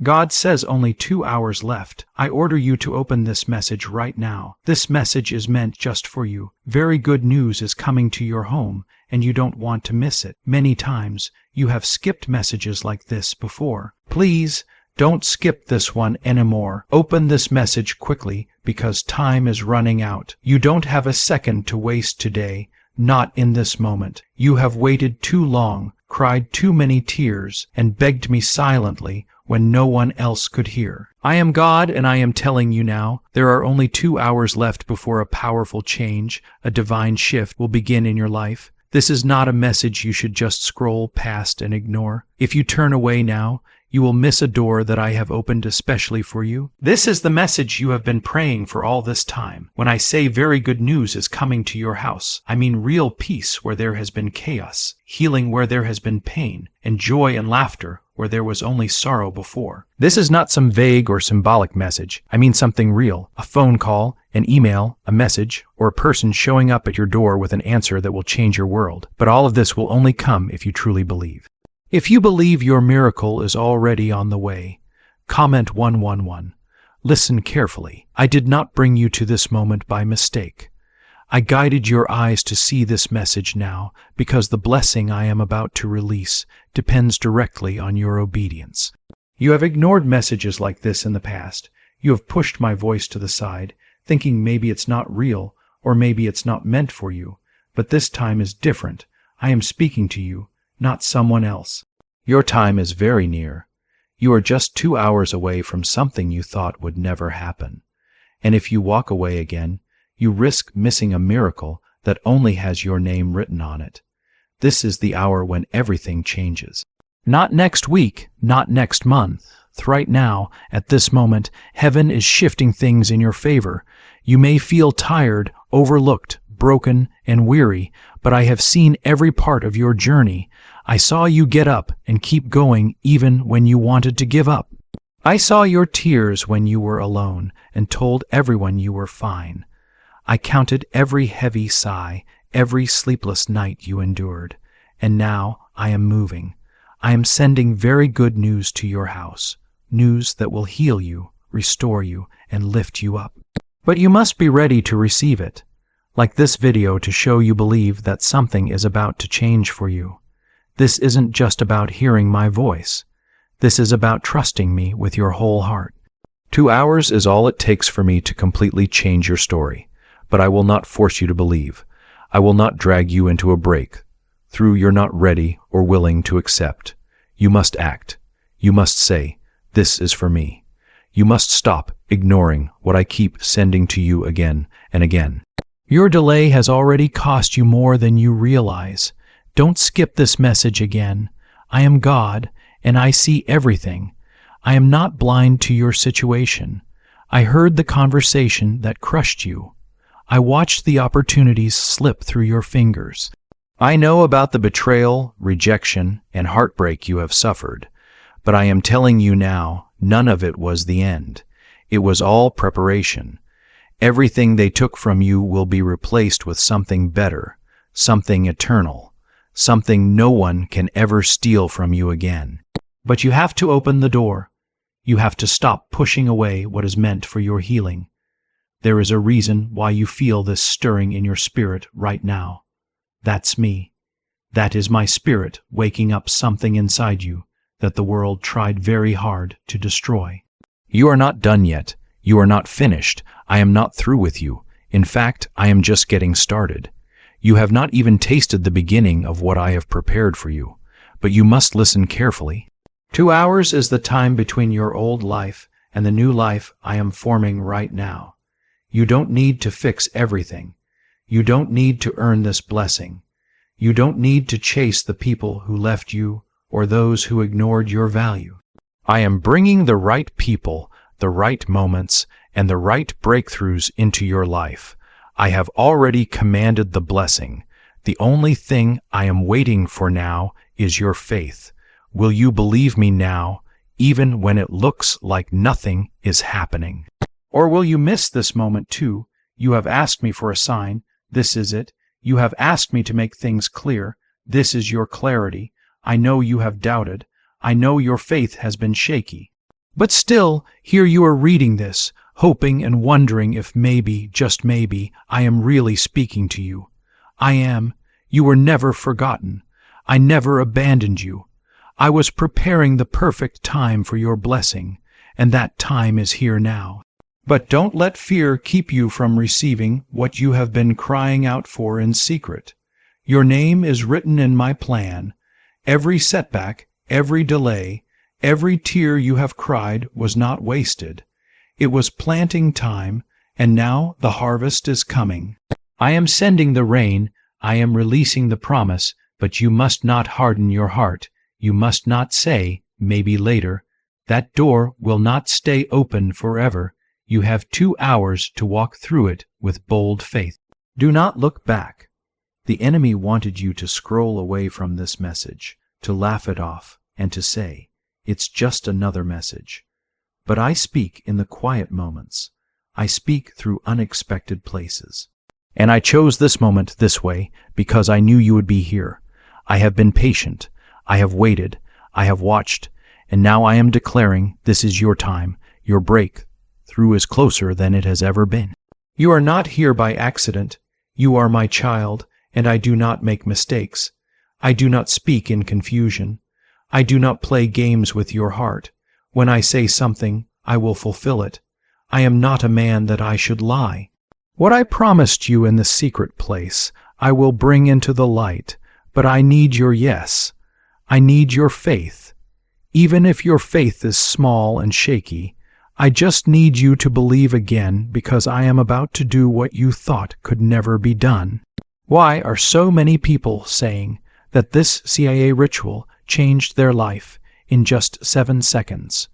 God says only 2 hours left. I order you to open this message right now. This message is meant just for you. Very good news is coming to your home, and you don't want to miss it. Many times, you have skipped messages like this before. Please, don't skip this one anymore. Open this message quickly because time is running out. You don't have a second to waste today, not in this moment. You have waited too long, cried too many tears, and begged me silently when no one else could hear. I am God, and I am telling you now, there are only 2 hours left before a powerful change, a divine shift will begin in your life. This is not a message you should just scroll past and ignore. If you turn away now, you will miss a door that I have opened especially for you. This is the message you have been praying for all this time. When I say very good news is coming to your house, I mean real peace where there has been chaos, healing where there has been pain, and joy and laughter where there was only sorrow before. This is not some vague or symbolic message. I mean something real. A phone call, an email, a message, or a person showing up at your door with an answer that will change your world. But all of this will only come if you truly believe. If you believe your miracle is already on the way, comment 111. Listen carefully. I did not bring you to this moment by mistake. I guided your eyes to see this message now because the blessing I am about to release depends directly on your obedience. You have ignored messages like this in the past. You have pushed my voice to the side, thinking maybe it's not real or maybe it's not meant for you. But this time is different. I am speaking to you, not someone else. Your time is very near. You are just 2 hours away from something you thought would never happen. And if you walk away again, you risk missing a miracle that only has your name written on it. This is the hour when everything changes. Not next week, not next month. Right now, at this moment, heaven is shifting things in your favor. You may feel tired, overlooked, broken, and weary, but I have seen every part of your journey. I saw you get up and keep going even when you wanted to give up. I saw your tears when you were alone and told everyone you were fine. I counted every heavy sigh, every sleepless night you endured. And now I am moving. I am sending very good news to your house, news that will heal you, restore you, and lift you up. But you must be ready to receive it, like this video to show you believe that something is about to change for you. This isn't just about hearing my voice. This is about trusting me with your whole heart. 2 hours is all it takes for me to completely change your story, but I will not force you to believe. I will not drag you into a break through you're not ready or willing to accept. You must act. You must say, this is for me. You must stop ignoring what I keep sending to you again and again. Your delay has already cost you more than you realize. Don't skip this message again. I am God, and I see everything. I am not blind to your situation. I heard the conversation that crushed you. I watched the opportunities slip through your fingers. I know about the betrayal, rejection, and heartbreak you have suffered, but I am telling you now, none of it was the end. It was all preparation. Everything they took from you will be replaced with something better, something eternal, something no one can ever steal from you again. But you have to open the door. You have to stop pushing away what is meant for your healing. There is a reason why you feel this stirring in your spirit right now. That's me. That is my spirit waking up something inside you that the world tried very hard to destroy. You are not done yet. You are not finished. I am not through with you. In fact, I am just getting started. You have not even tasted the beginning of what I have prepared for you, but you must listen carefully. 2 hours is the time between your old life and the new life I am forming right now. You don't need to fix everything. You don't need to earn this blessing. You don't need to chase the people who left you or those who ignored your value. I am bringing the right people, the right moments, and the right breakthroughs into your life. I have already commanded the blessing. The only thing I am waiting for now is your faith. Will you believe me now, even when it looks like nothing is happening? Or will you miss this moment too? You have asked me for a sign. This is it. You have asked me to make things clear. This is your clarity. I know you have doubted. I know your faith has been shaky. But still, here you are reading this, hoping and wondering if maybe, just maybe, I am really speaking to you. I am. You were never forgotten. I never abandoned you. I was preparing the perfect time for your blessing, and that time is here now. But don't let fear keep you from receiving what you have been crying out for in secret. Your name is written in my plan. Every setback, every delay, every tear you have cried was not wasted. It was planting time, and now the harvest is coming. I am sending the rain, I am releasing the promise, but you must not harden your heart. You must not say, maybe later. That door will not stay open forever. You have 2 hours to walk through it with bold faith. Do not look back. The enemy wanted you to scroll away from this message, to laugh it off, and to say, it's just another message. But I speak in the quiet moments. I speak through unexpected places. And I chose this moment this way because I knew you would be here. I have been patient. I have waited. I have watched. And now I am declaring this is your time. Your breakthrough is closer than it has ever been. You are not here by accident. You are my child, and I do not make mistakes. I do not speak in confusion. I do not play games with your heart. When I say something, I will fulfill it. I am not a man that I should lie. What I promised you in the secret place, I will bring into the light, but I need your yes. I need your faith. Even if your faith is small and shaky, I just need you to believe again because I am about to do what you thought could never be done. Why are so many people saying that this CIA ritual changed their life in just 7 seconds?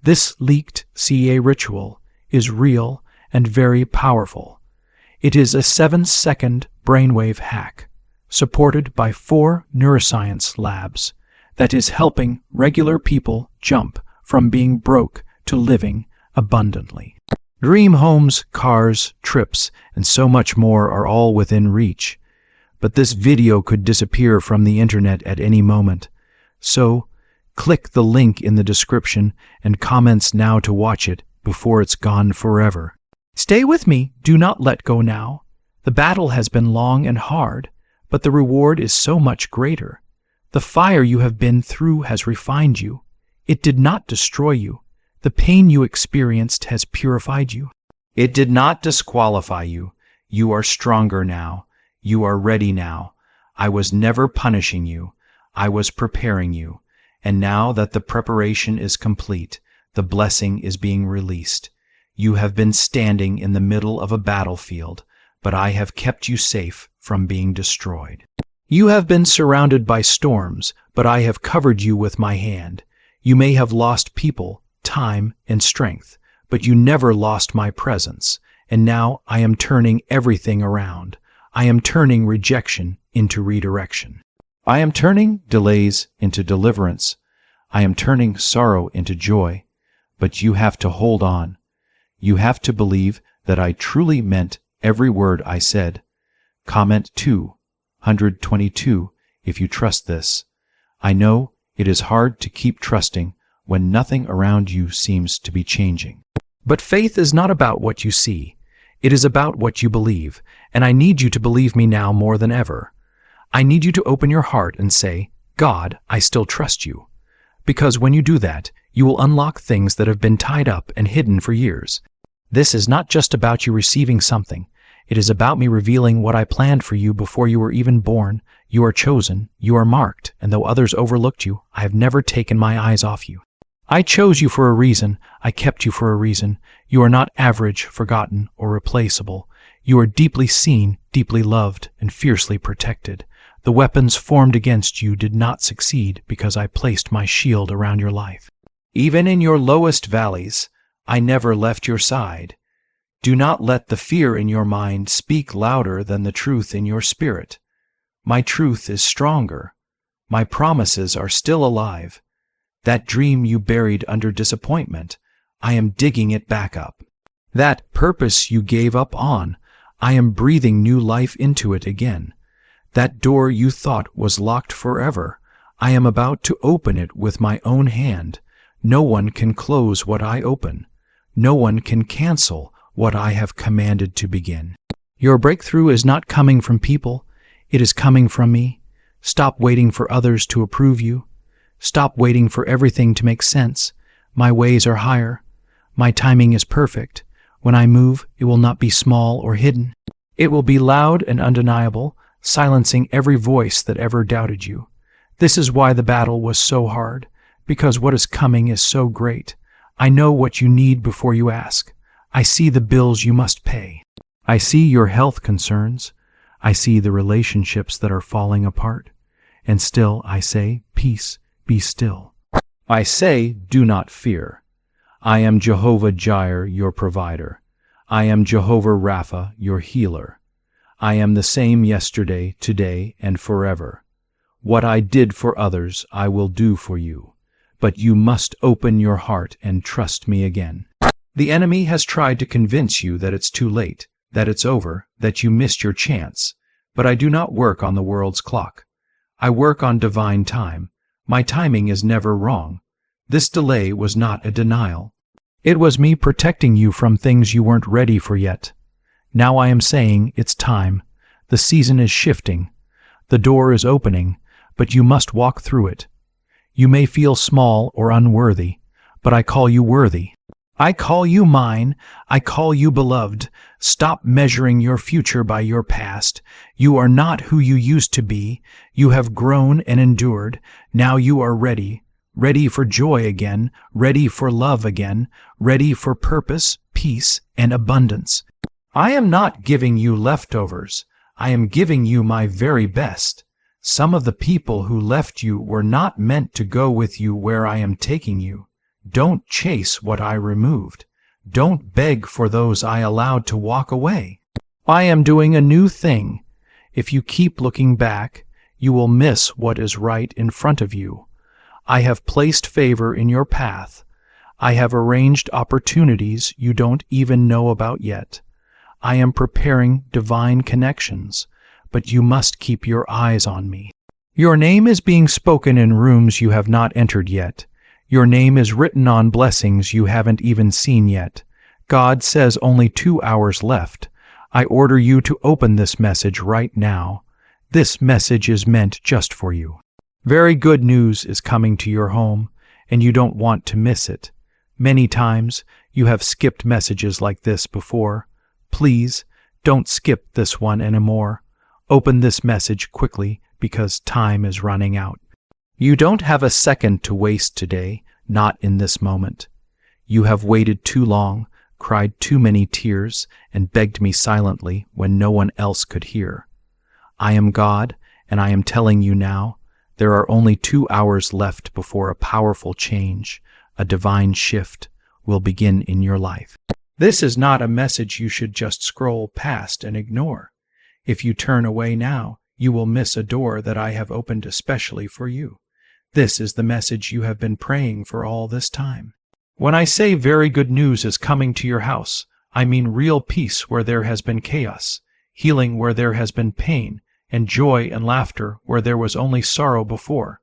This leaked CIA ritual is real and very powerful. It is a 7-second brainwave hack, supported by 4 neuroscience labs, that is helping regular people jump from being broke to living abundantly. Dream homes, cars, trips, and so much more are all within reach. But this video could disappear from the internet at any moment. So, click the link in the description and comments now to watch it before it's gone forever. Stay with me, do not let go now. The battle has been long and hard, but the reward is so much greater. The fire you have been through has refined you. It did not destroy you. The pain you experienced has purified you. It did not disqualify you. You are stronger now. You are ready now. I was never punishing you. I was preparing you. And now that the preparation is complete, the blessing is being released. You have been standing in the middle of a battlefield, but I have kept you safe from being destroyed. You have been surrounded by storms, but I have covered you with my hand. You may have lost people, time, and strength, but you never lost my presence. And now I am turning everything around. I am turning rejection into redirection. I am turning delays into deliverance. I am turning sorrow into joy. But you have to hold on. You have to believe that I truly meant every word I said. Comment 222 if you trust this. I know it is hard to keep trusting when nothing around you seems to be changing. But faith is not about what you see. It is about what you believe, and I need you to believe me now more than ever. I need you to open your heart and say, God, I still trust you. Because when you do that, you will unlock things that have been tied up and hidden for years. This is not just about you receiving something. It is about me revealing what I planned for you before you were even born. You are chosen, you are marked, and though others overlooked you, I have never taken my eyes off you. I chose you for a reason. I kept you for a reason. You are not average, forgotten, or replaceable. You are deeply seen, deeply loved, and fiercely protected. The weapons formed against you did not succeed because I placed my shield around your life. Even in your lowest valleys, I never left your side. Do not let the fear in your mind speak louder than the truth in your spirit. My truth is stronger. My promises are still alive. That dream you buried under disappointment, I am digging it back up. That purpose you gave up on, I am breathing new life into it again. That door you thought was locked forever, I am about to open it with my own hand. No one can close what I open. No one can cancel what I have commanded to begin. Your breakthrough is not coming from people. It is coming from me. Stop waiting for others to approve you. Stop waiting for everything to make sense. My ways are higher. My timing is perfect. When I move, it will not be small or hidden. It will be loud and undeniable, silencing every voice that ever doubted you. This is why the battle was so hard, because what is coming is so great. I know what you need before you ask. I see the bills you must pay. I see your health concerns. I see the relationships that are falling apart. And still I say, peace, be still. I say, do not fear. I am Jehovah Jireh, your provider. I am Jehovah Rapha, your healer. I am the same yesterday, today, and forever. What I did for others, I will do for you. But you must open your heart and trust me again. The enemy has tried to convince you that it's too late, that it's over, that you missed your chance. But I do not work on the world's clock. I work on divine time. My timing is never wrong. This delay was not a denial. It was me protecting you from things you weren't ready for yet. Now I am saying it's time. The season is shifting. The door is opening, but you must walk through it. You may feel small or unworthy, but I call you worthy. I call you mine. I call you beloved. Stop measuring your future by your past. You are not who you used to be. You have grown and endured. Now you are ready. Ready for joy again. Ready for love again. Ready for purpose, peace, and abundance. I am not giving you leftovers. I am giving you my very best. Some of the people who left you were not meant to go with you where I am taking you. Don't chase what I removed. Don't beg for those I allowed to walk away. I am doing a new thing. If you keep looking back, you will miss what is right in front of you. I have placed favor in your path. I have arranged opportunities you don't even know about yet. I am preparing divine connections, but you must keep your eyes on me. Your name is being spoken in rooms you have not entered yet. Your name is written on blessings you haven't even seen yet. God says only 2 hours left. I order you to open this message right now. This message is meant just for you. Very good news is coming to your home, and you don't want to miss it. Many times you have skipped messages like this before. Please, don't skip this one anymore. Open this message quickly because time is running out. You don't have a second to waste today, not in this moment. You have waited too long, cried too many tears, and begged me silently when no one else could hear. I am God, and I am telling you now, there are only 2 hours left before a powerful change, a divine shift, will begin in your life. This is not a message you should just scroll past and ignore. If you turn away now, you will miss a door that I have opened especially for you. This is the message you have been praying for all this time. When I say very good news is coming to your house, I mean real peace where there has been chaos, healing where there has been pain, and joy and laughter where there was only sorrow before.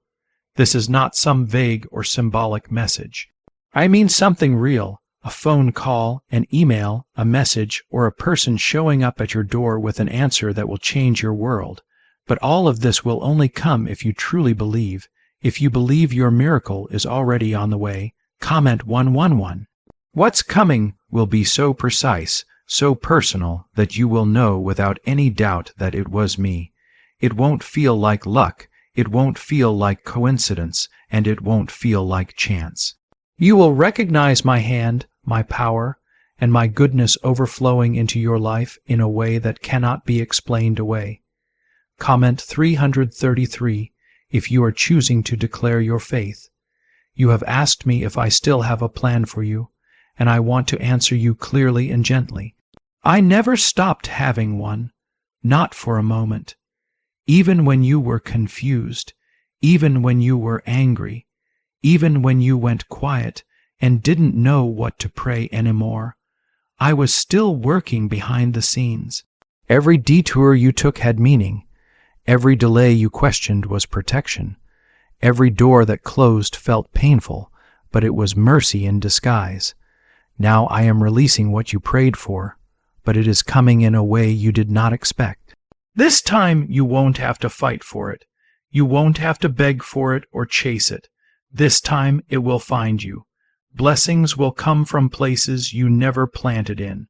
This is not some vague or symbolic message. I mean something real, a phone call, an email, a message, or a person showing up at your door with an answer that will change your world. But all of this will only come if you truly believe. If you believe your miracle is already on the way, comment 111. What's coming will be so precise, so personal, that you will know without any doubt that it was me. It won't feel like luck, it won't feel like coincidence, and it won't feel like chance. You will recognize my hand, my power, and my goodness overflowing into your life in a way that cannot be explained away. Comment 333 if you are choosing to declare your faith. You have asked me if I still have a plan for you, and I want to answer you clearly and gently. I never stopped having one, not for a moment. Even when you were confused, even when you were angry, even when you went quiet and didn't know what to pray anymore, I was still working behind the scenes. Every detour you took had meaning. Every delay you questioned was protection. Every door that closed felt painful, but it was mercy in disguise. Now I am releasing what you prayed for, but it is coming in a way you did not expect. This time you won't have to fight for it. You won't have to beg for it or chase it. This time it will find you. Blessings will come from places you never planted in.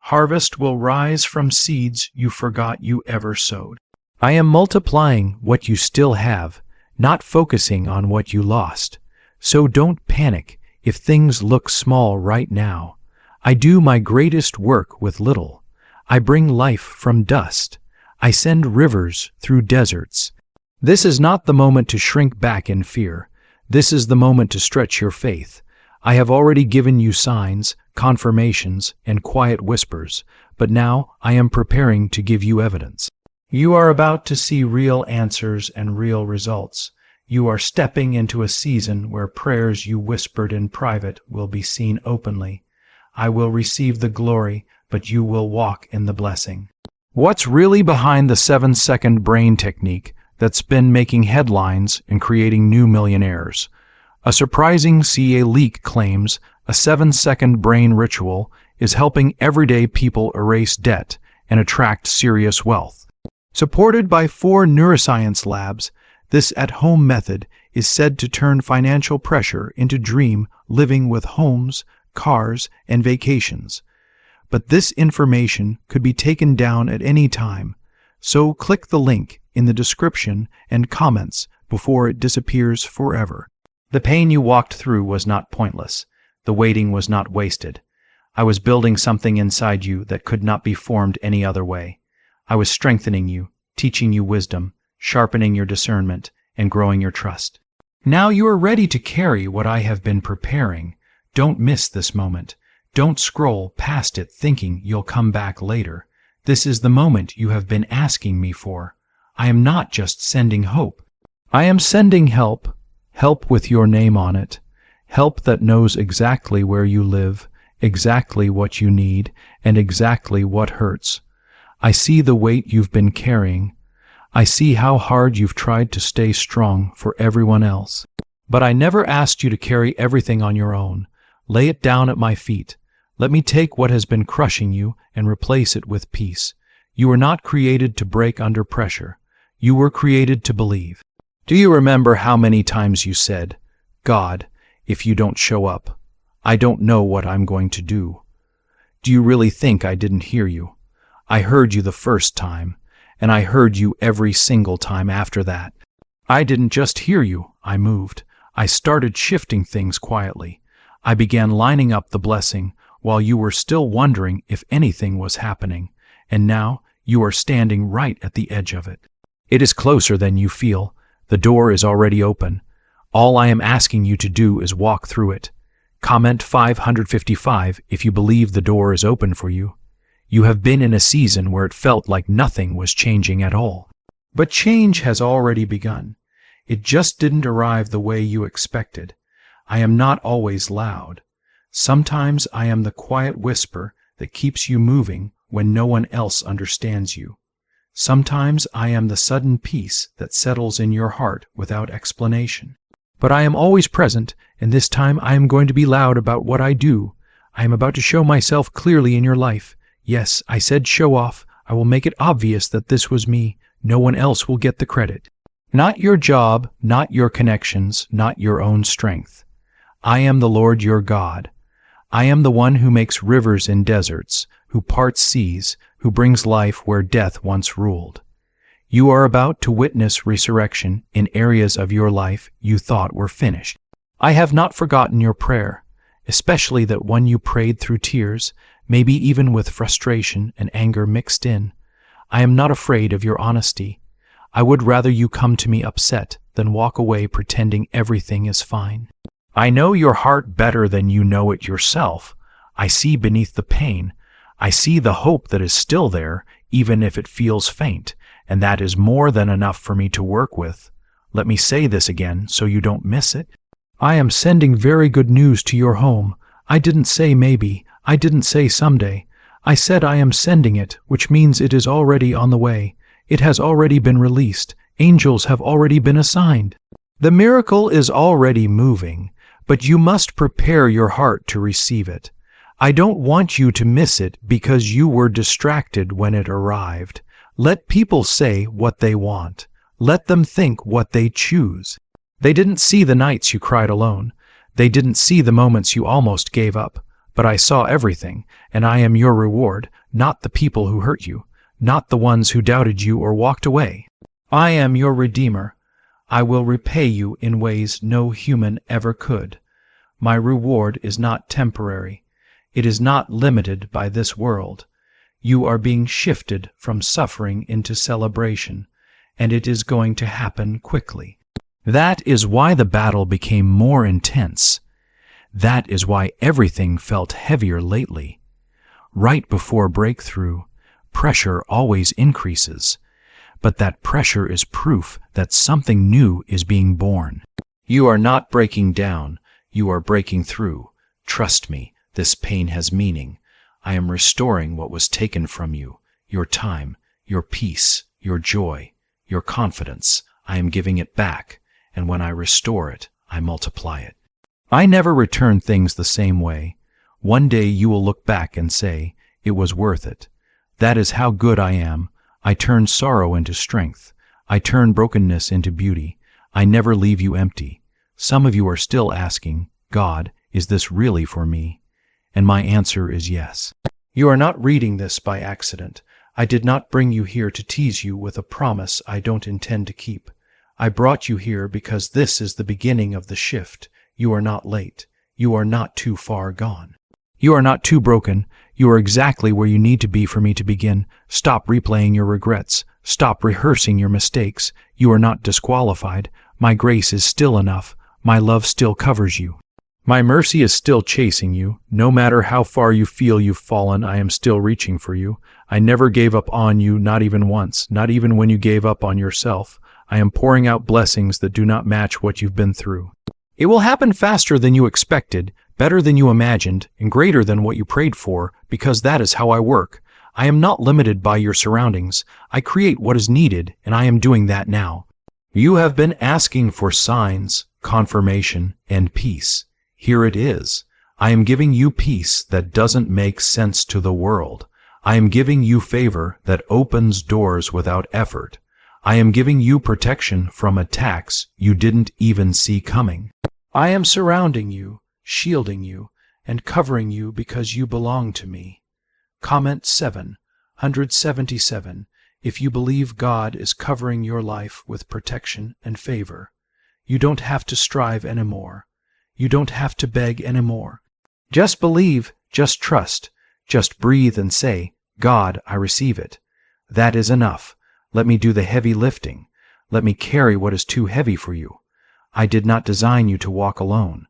Harvest will rise from seeds you forgot you ever sowed. I am multiplying what you still have, not focusing on what you lost. So don't panic if things look small right now. I do my greatest work with little. I bring life from dust. I send rivers through deserts. This is not the moment to shrink back in fear. This is the moment to stretch your faith. I have already given you signs, confirmations, and quiet whispers, but now I am preparing to give you evidence. You are about to see real answers and real results. You are stepping into a season where prayers you whispered in private will be seen openly. I will receive the glory, but you will walk in the blessing. What's really behind the 7-second brain technique that's been making headlines and creating new millionaires? A surprising CA leak claims a 7-second brain ritual is helping everyday people erase debt and attract serious wealth. Supported by 4 neuroscience labs, this at-home method is said to turn financial pressure into dream living with homes, cars, and vacations. But this information could be taken down at any time, so click the link in the description and comments before it disappears forever. The pain you walked through was not pointless. The waiting was not wasted. I was building something inside you that could not be formed any other way. I was strengthening you, teaching you wisdom, sharpening your discernment, and growing your trust. Now you are ready to carry what I have been preparing. Don't miss this moment. Don't scroll past it thinking you'll come back later. This is the moment you have been asking me for. I am not just sending hope. I am sending help. Help with your name on it. Help that knows exactly where you live, exactly what you need, and exactly what hurts. I see the weight you've been carrying. I see how hard you've tried to stay strong for everyone else. But I never asked you to carry everything on your own. Lay it down at my feet. Let me take what has been crushing you and replace it with peace. You were not created to break under pressure. You were created to believe. Do you remember how many times you said, "God, if you don't show up, I don't know what I'm going to do"? Do you really think I didn't hear you? I heard you the first time, and I heard you every single time after that. I didn't just hear you, I moved. I started shifting things quietly. I began lining up the blessing while you were still wondering if anything was happening, and now you are standing right at the edge of it. It is closer than you feel. The door is already open. All I am asking you to do is walk through it. Comment 555 if you believe the door is open for you. You have been in a season where it felt like nothing was changing at all. But change has already begun. It just didn't arrive the way you expected. I am not always loud. Sometimes I am the quiet whisper that keeps you moving when no one else understands you. Sometimes I am the sudden peace that settles in your heart without explanation. But I am always present, and this time I am going to be loud about what I do. I am about to show myself clearly in your life. Yes, I said show off. I will make it obvious that this was me. No one else will get the credit. Not your job, not your connections, not your own strength. I am the Lord your God. I am the one who makes rivers in deserts, who parts seas, who brings life where death once ruled. You are about to witness resurrection in areas of your life you thought were finished. I have not forgotten your prayer, especially that one you prayed through tears, maybe even with frustration and anger mixed in. I am not afraid of your honesty. I would rather you come to me upset than walk away pretending everything is fine. I know your heart better than you know it yourself. I see beneath the pain. I see the hope that is still there, even if it feels faint, and that is more than enough for me to work with. Let me say this again so you don't miss it. I am sending very good news to your home. I didn't say maybe. I didn't say someday. I said I am sending it, which means it is already on the way. It has already been released. Angels have already been assigned. The miracle is already moving, but you must prepare your heart to receive it. I don't want you to miss it because you were distracted when it arrived. Let people say what they want. Let them think what they choose. They didn't see the nights you cried alone. They didn't see the moments you almost gave up. But I saw everything, and I am your reward, not the people who hurt you, not the ones who doubted you or walked away. I am your Redeemer. I will repay you in ways no human ever could. My reward is not temporary. It is not limited by this world. You are being shifted from suffering into celebration, and it is going to happen quickly. That is why the battle became more intense. That is why everything felt heavier lately. Right before breakthrough, pressure always increases, but that pressure is proof that something new is being born. You are not breaking down, you are breaking through. Trust me, this pain has meaning. I am restoring what was taken from you, your time, your peace, your joy, your confidence. I am giving it back, and when I restore it, I multiply it. I never return things the same way. One day you will look back and say, it was worth it. That is how good I am. I turn sorrow into strength. I turn brokenness into beauty. I never leave you empty. Some of you are still asking, God, is this really for me? And my answer is yes. You are not reading this by accident. I did not bring you here to tease you with a promise I don't intend to keep. I brought you here because this is the beginning of the shift. You are not late. You are not too far gone. You are not too broken. You are exactly where you need to be for me to begin. Stop replaying your regrets. Stop rehearsing your mistakes. You are not disqualified. My grace is still enough. My love still covers you. My mercy is still chasing you. No matter how far you feel you've fallen, I am still reaching for you. I never gave up on you, not even once, not even when you gave up on yourself. I am pouring out blessings that do not match what you've been through. It will happen faster than you expected, better than you imagined, and greater than what you prayed for, because that is how I work. I am not limited by your surroundings. I create what is needed, and I am doing that now. You have been asking for signs, confirmation, and peace. Here it is. I am giving you peace that doesn't make sense to the world. I am giving you favor that opens doors without effort. I am giving you protection from attacks you didn't even see coming. I am surrounding you, shielding you, and covering you because you belong to me. Comment 777 if you believe God is covering your life with protection and favor. You don't have to strive anymore. You don't have to beg anymore. Just believe, just trust, just breathe and say, God, I receive it. That is enough. Let me do the heavy lifting. Let me carry what is too heavy for you. I did not design you to walk alone.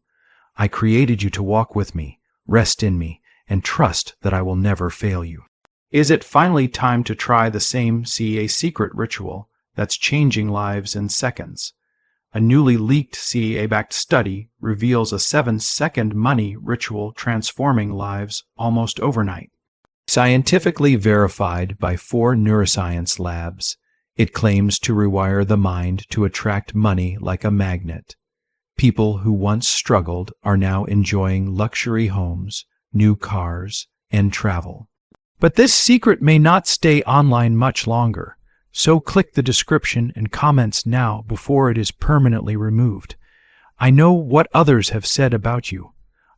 I created you to walk with me, rest in me, and trust that I will never fail you. Is it finally time to try the same CEA secret ritual that's changing lives in seconds? A newly leaked CEA-backed study reveals a 7-second money ritual transforming lives almost overnight. Scientifically verified by 4 neuroscience labs, it claims to rewire the mind to attract money like a magnet. People who once struggled are now enjoying luxury homes, new cars, and travel. But this secret may not stay online much longer. So click the description and comments now before it is permanently removed. I know what others have said about you.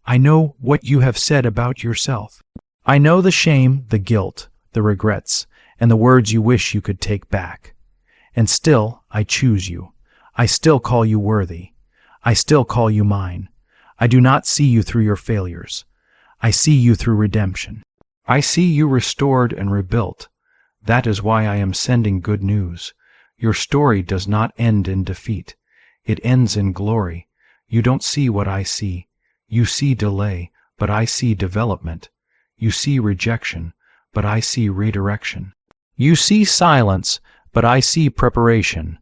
I know what you have said about yourself. I know the shame, the guilt, the regrets, and the words you wish you could take back. And still, I choose you. I still call you worthy. I still call you mine. I do not see you through your failures. I see you through redemption. I see you restored and rebuilt. That is why I am sending good news. Your story does not end in defeat. It ends in glory. You don't see what I see. You see delay, but I see development. You see rejection, but I see redirection. You see silence, but I see preparation.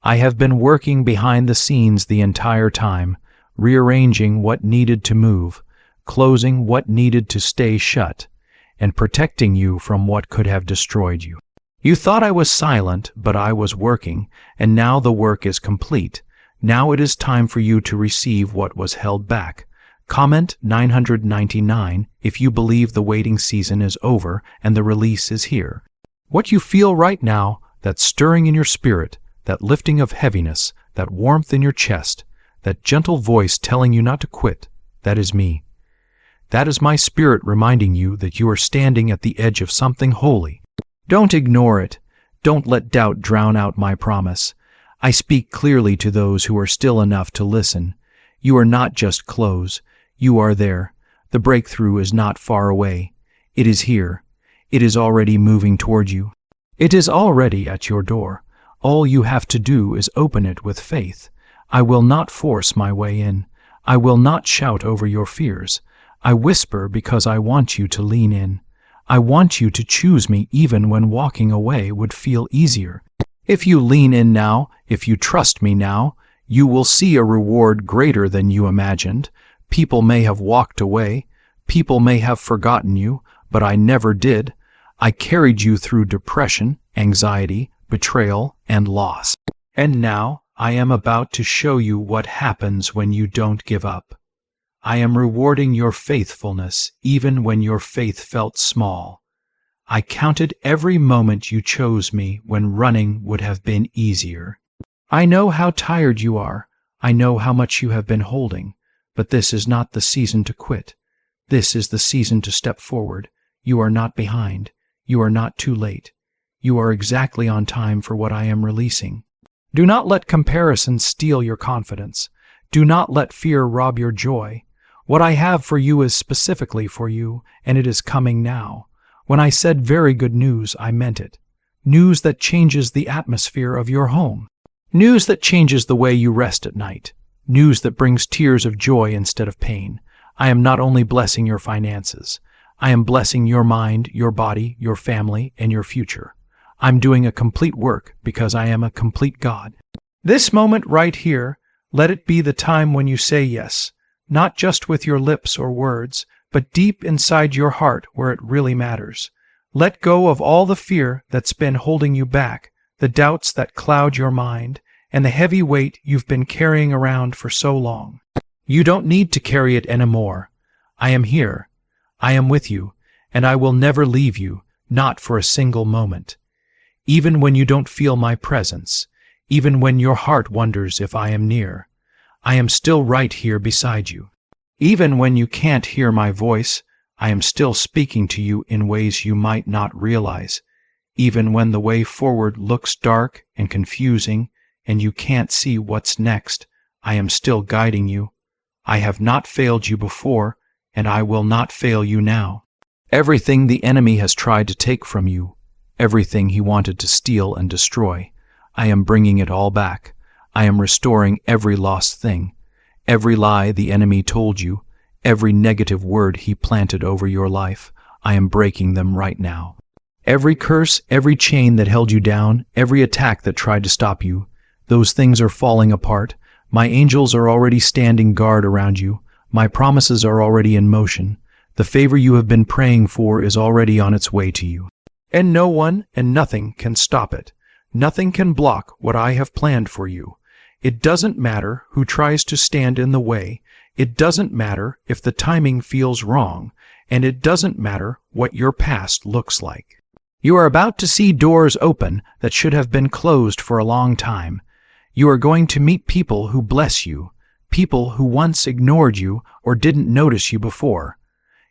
I have been working behind the scenes the entire time, rearranging what needed to move, closing what needed to stay shut, and protecting you from what could have destroyed you. You thought I was silent, but I was working, and now the work is complete. Now it is time for you to receive what was held back. Comment 999 if you believe the waiting season is over and the release is here. What you feel right now, that stirring in your spirit, that lifting of heaviness, that warmth in your chest, that gentle voice telling you not to quit, that is me. That is my spirit reminding you that you are standing at the edge of something holy. Don't ignore it. Don't let doubt drown out my promise. I speak clearly to those who are still enough to listen. You are not just close. You are there. The breakthrough is not far away. It is here. It is already moving toward you. It is already at your door. All you have to do is open it with faith. I will not force my way in. I will not shout over your fears. I whisper because I want you to lean in. I want you to choose me even when walking away would feel easier. If you lean in now, if you trust me now, you will see a reward greater than you imagined. People may have walked away. People may have forgotten you, but I never did. I carried you through depression, anxiety, betrayal, and loss. And now I am about to show you what happens when you don't give up. I am rewarding your faithfulness even when your faith felt small. I counted every moment you chose me when running would have been easier. I know how tired you are. I know how much you have been holding. But this is not the season to quit. This is the season to step forward. You are not behind. You are not too late. You are exactly on time for what I am releasing. Do not let comparison steal your confidence. Do not let fear rob your joy. What I have for you is specifically for you, and it is coming now. When I said very good news, I meant it. News that changes the atmosphere of your home. News that changes the way you rest at night. News that brings tears of joy instead of pain. I am not only blessing your finances. I am blessing your mind, your body, your family, and your future. I'm doing a complete work because I am a complete God. This moment right here, let it be the time when you say yes, not just with your lips or words, but deep inside your heart where it really matters. Let go of all the fear that's been holding you back, the doubts that cloud your mind, and the heavy weight you've been carrying around for so long. You don't need to carry it anymore. I am here. I am with you, and I will never leave you, not for a single moment. Even when you don't feel my presence, even when your heart wonders if I am near, I am still right here beside you. Even when you can't hear my voice, I am still speaking to you in ways you might not realize. Even when the way forward looks dark and confusing and you can't see what's next, I am still guiding you. I have not failed you before, and I will not fail you now. Everything the enemy has tried to take from you, everything he wanted to steal and destroy, I am bringing it all back. I am restoring every lost thing. Every lie the enemy told you, every negative word he planted over your life, I am breaking them right now. Every curse, every chain that held you down, every attack that tried to stop you, those things are falling apart. My angels are already standing guard around you. My promises are already in motion. The favor you have been praying for is already on its way to you. And no one and nothing can stop it. Nothing can block what I have planned for you. It doesn't matter who tries to stand in the way. It doesn't matter if the timing feels wrong. And it doesn't matter what your past looks like. You are about to see doors open that should have been closed for a long time. You are going to meet people who bless you, people who once ignored you or didn't notice you before.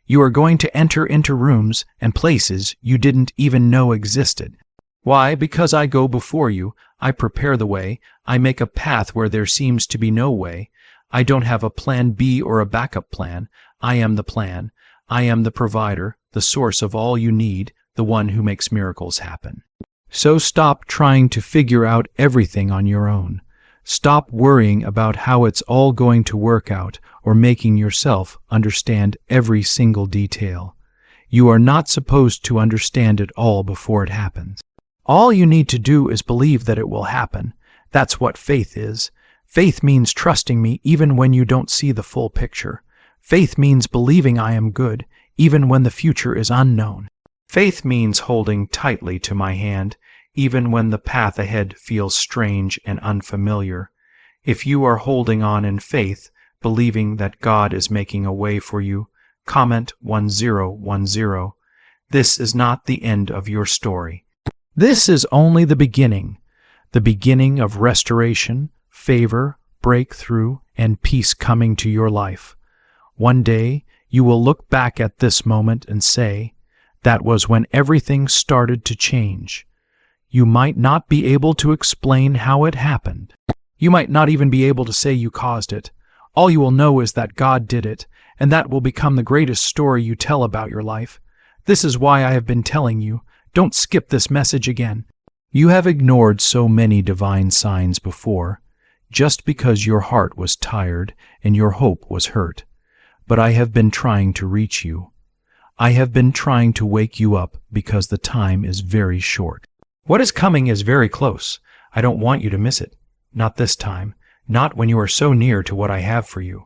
You are going to enter into rooms and places you didn't even know existed. Why? Because I go before you, I prepare the way, I make a path where there seems to be no way. I don't have a plan B or a backup plan. I am the plan. I am the provider, the source of all you need, the one who makes miracles happen. So stop trying to figure out everything on your own. Stop worrying about how it's all going to work out or making yourself understand every single detail. You are not supposed to understand it all before it happens. All you need to do is believe that it will happen. That's what faith is. Faith means trusting me even when you don't see the full picture. Faith means believing I am good even when the future is unknown. Faith means holding tightly to my hand even when the path ahead feels strange and unfamiliar. If you are holding on in faith, believing that God is making a way for you, comment 1010. This is not the end of your story. This is only the beginning of restoration, favor, breakthrough, and peace coming to your life. One day, you will look back at this moment and say, that was when everything started to change. You might not be able to explain how it happened. You might not even be able to say you caused it. All you will know is that God did it, and that will become the greatest story you tell about your life. This is why I have been telling you, don't skip this message again. You have ignored so many divine signs before, just because your heart was tired and your hope was hurt. But I have been trying to reach you. I have been trying to wake you up because the time is very short. What is coming is very close. I don't want you to miss it. Not this time. Not when you are so near to what I have for you.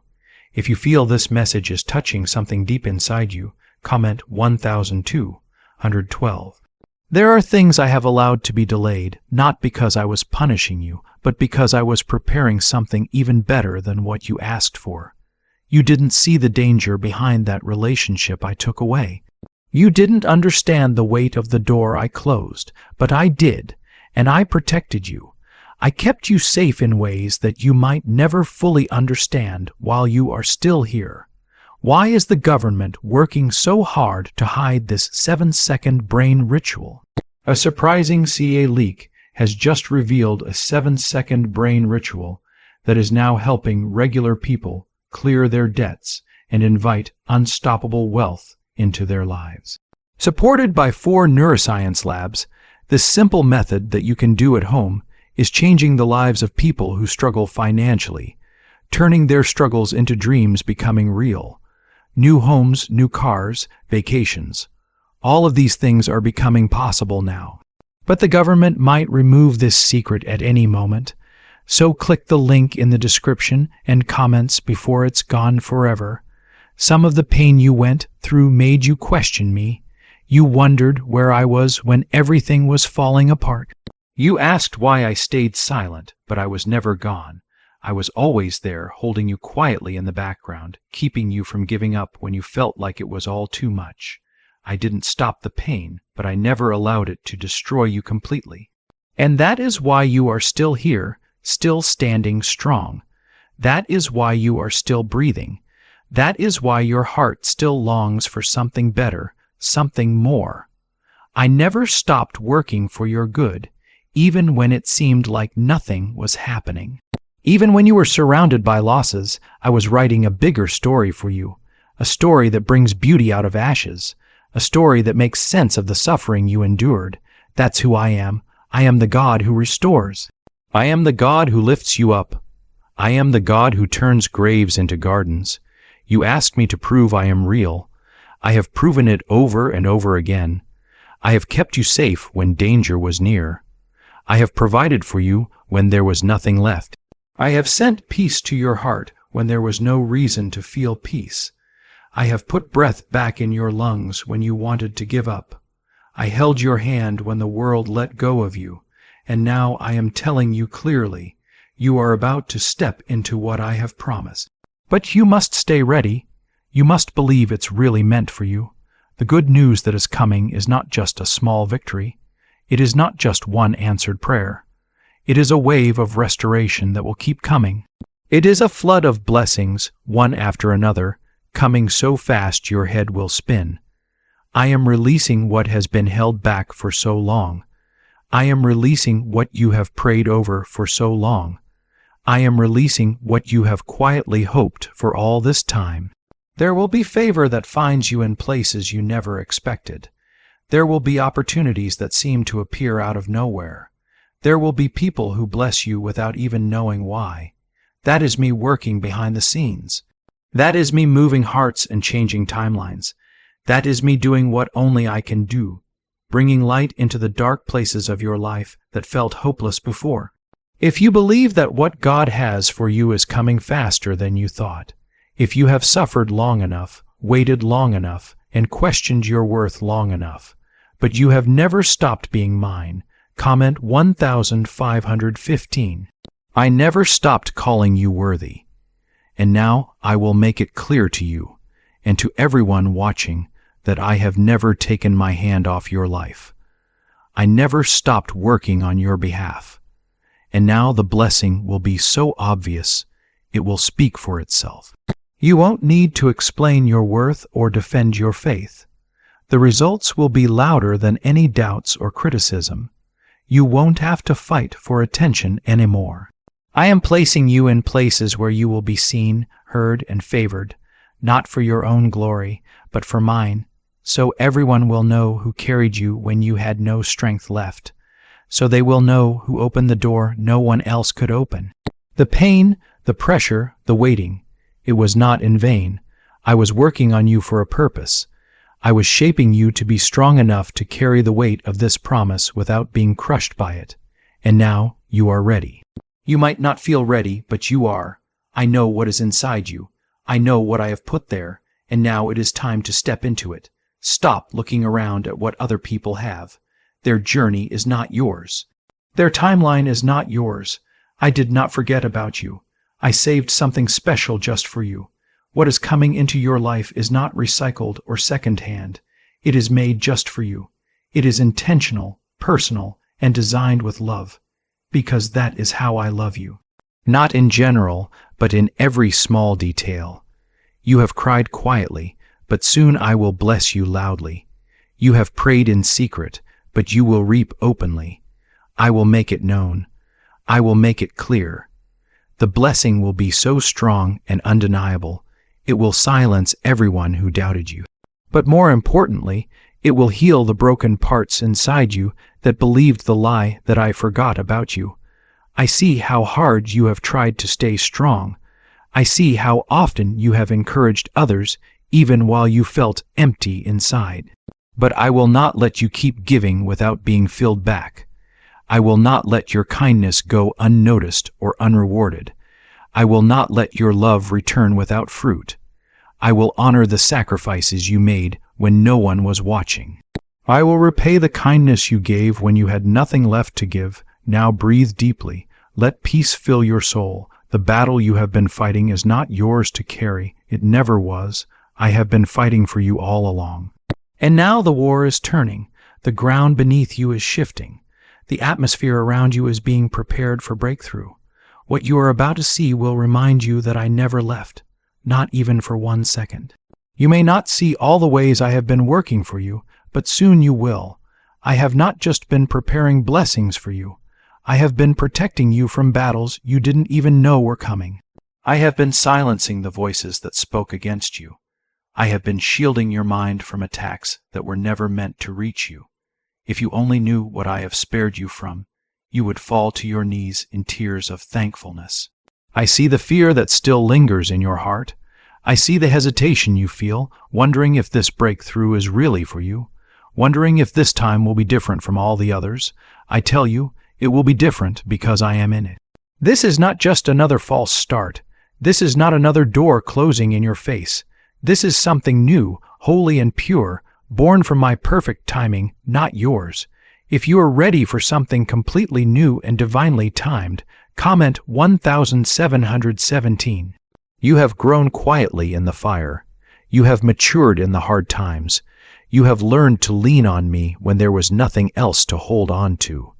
If you feel this message is touching something deep inside you, comment 1212. There are things I have allowed to be delayed, not because I was punishing you, but because I was preparing something even better than what you asked for. You didn't see the danger behind that relationship I took away. You didn't understand the weight of the door I closed, but I did, and I protected you. I kept you safe in ways that you might never fully understand while you are still here. Why is the government working so hard to hide this 7-second brain ritual? A surprising CA leak has just revealed a 7-second brain ritual that is now helping regular people clear their debts and invite unstoppable wealth into their lives. Supported by 4 neuroscience labs, this simple method that you can do at home is changing the lives of people who struggle financially, turning their struggles into dreams becoming real. New homes, new cars, vacations. All of these things are becoming possible now. But the government might remove this secret at any moment, so click the link in the description and comments before it's gone forever. Some of the pain you went through made you question me. You wondered where I was when everything was falling apart. You asked why I stayed silent, but I was never gone. I was always there, holding you quietly in the background, keeping you from giving up when you felt like it was all too much. I didn't stop the pain, but I never allowed it to destroy you completely. And that is why you are still here, still standing strong. That is why you are still breathing. That is why your heart still longs for something better, something more. I never stopped working for your good, even when it seemed like nothing was happening. Even when you were surrounded by losses, I was writing a bigger story for you, a story that brings beauty out of ashes, a story that makes sense of the suffering you endured. That's who I am. I am the God who restores. I am the God who lifts you up. I am the God who turns graves into gardens. You asked me to prove I am real. I have proven it over and over again. I have kept you safe when danger was near. I have provided for you when there was nothing left. I have sent peace to your heart when there was no reason to feel peace. I have put breath back in your lungs when you wanted to give up. I held your hand when the world let go of you, and now I am telling you clearly, you are about to step into what I have promised. But you must stay ready. You must believe it's really meant for you. The good news that is coming is not just a small victory. It is not just one answered prayer. It is a wave of restoration that will keep coming. It is a flood of blessings, one after another, coming so fast your head will spin. I am releasing what has been held back for so long. I am releasing what you have prayed over for so long. I am releasing what you have quietly hoped for all this time. There will be favor that finds you in places you never expected. There will be opportunities that seem to appear out of nowhere. There will be people who bless you without even knowing why. That is me working behind the scenes. That is me moving hearts and changing timelines. That is me doing what only I can do, bringing light into the dark places of your life that felt hopeless before. If you believe that what God has for you is coming faster than you thought, if you have suffered long enough, waited long enough, and questioned your worth long enough, but you have never stopped being mine, comment 1515. I never stopped calling you worthy. And now I will make it clear to you and to everyone watching that I have never taken my hand off your life. I never stopped working on your behalf. And now the blessing will be so obvious, it will speak for itself. You won't need to explain your worth or defend your faith. The results will be louder than any doubts or criticism. You won't have to fight for attention anymore. I am placing you in places where you will be seen, heard, and favored, not for your own glory, but for mine, so everyone will know who carried you when you had no strength left. So they will know who opened the door no one else could open. The pain, the pressure, the waiting, it was not in vain. I was working on you for a purpose. I was shaping you to be strong enough to carry the weight of this promise without being crushed by it. And now you are ready. You might not feel ready, but you are. I know what is inside you. I know what I have put there, and now it is time to step into it. Stop looking around at what other people have. Their journey is not yours. Their timeline is not yours. I did not forget about you. I saved something special just for you. What is coming into your life is not recycled or second-hand. It is made just for you. It is intentional, personal, and designed with love, because that is how I love you. Not in general, but in every small detail. You have cried quietly, but soon I will bless you loudly. You have prayed in secret, but you will reap openly. I will make it known. I will make it clear. The blessing will be so strong and undeniable, it will silence everyone who doubted you. But more importantly, it will heal the broken parts inside you that believed the lie that I forgot about you. I see how hard you have tried to stay strong. I see how often you have encouraged others even while you felt empty inside. But I will not let you keep giving without being filled back. I will not let your kindness go unnoticed or unrewarded. I will not let your love return without fruit. I will honor the sacrifices you made when no one was watching. I will repay the kindness you gave when you had nothing left to give. Now breathe deeply. Let peace fill your soul. The battle you have been fighting is not yours to carry. It never was. I have been fighting for you all along. And now the war is turning. The ground beneath you is shifting. The atmosphere around you is being prepared for breakthrough. What you are about to see will remind you that I never left, not even for 1 second. You may not see all the ways I have been working for you, but soon you will. I have not just been preparing blessings for you. I have been protecting you from battles you didn't even know were coming. I have been silencing the voices that spoke against you. I have been shielding your mind from attacks that were never meant to reach you. If you only knew what I have spared you from, you would fall to your knees in tears of thankfulness. I see the fear that still lingers in your heart. I see the hesitation you feel, wondering if this breakthrough is really for you, wondering if this time will be different from all the others. I tell you, it will be different because I am in it. This is not just another false start. This is not another door closing in your face. This is something new, holy and pure, born from my perfect timing, not yours. If you are ready for something completely new and divinely timed, comment 1717. You have grown quietly in the fire. You have matured in the hard times. You have learned to lean on me when there was nothing else to hold on to.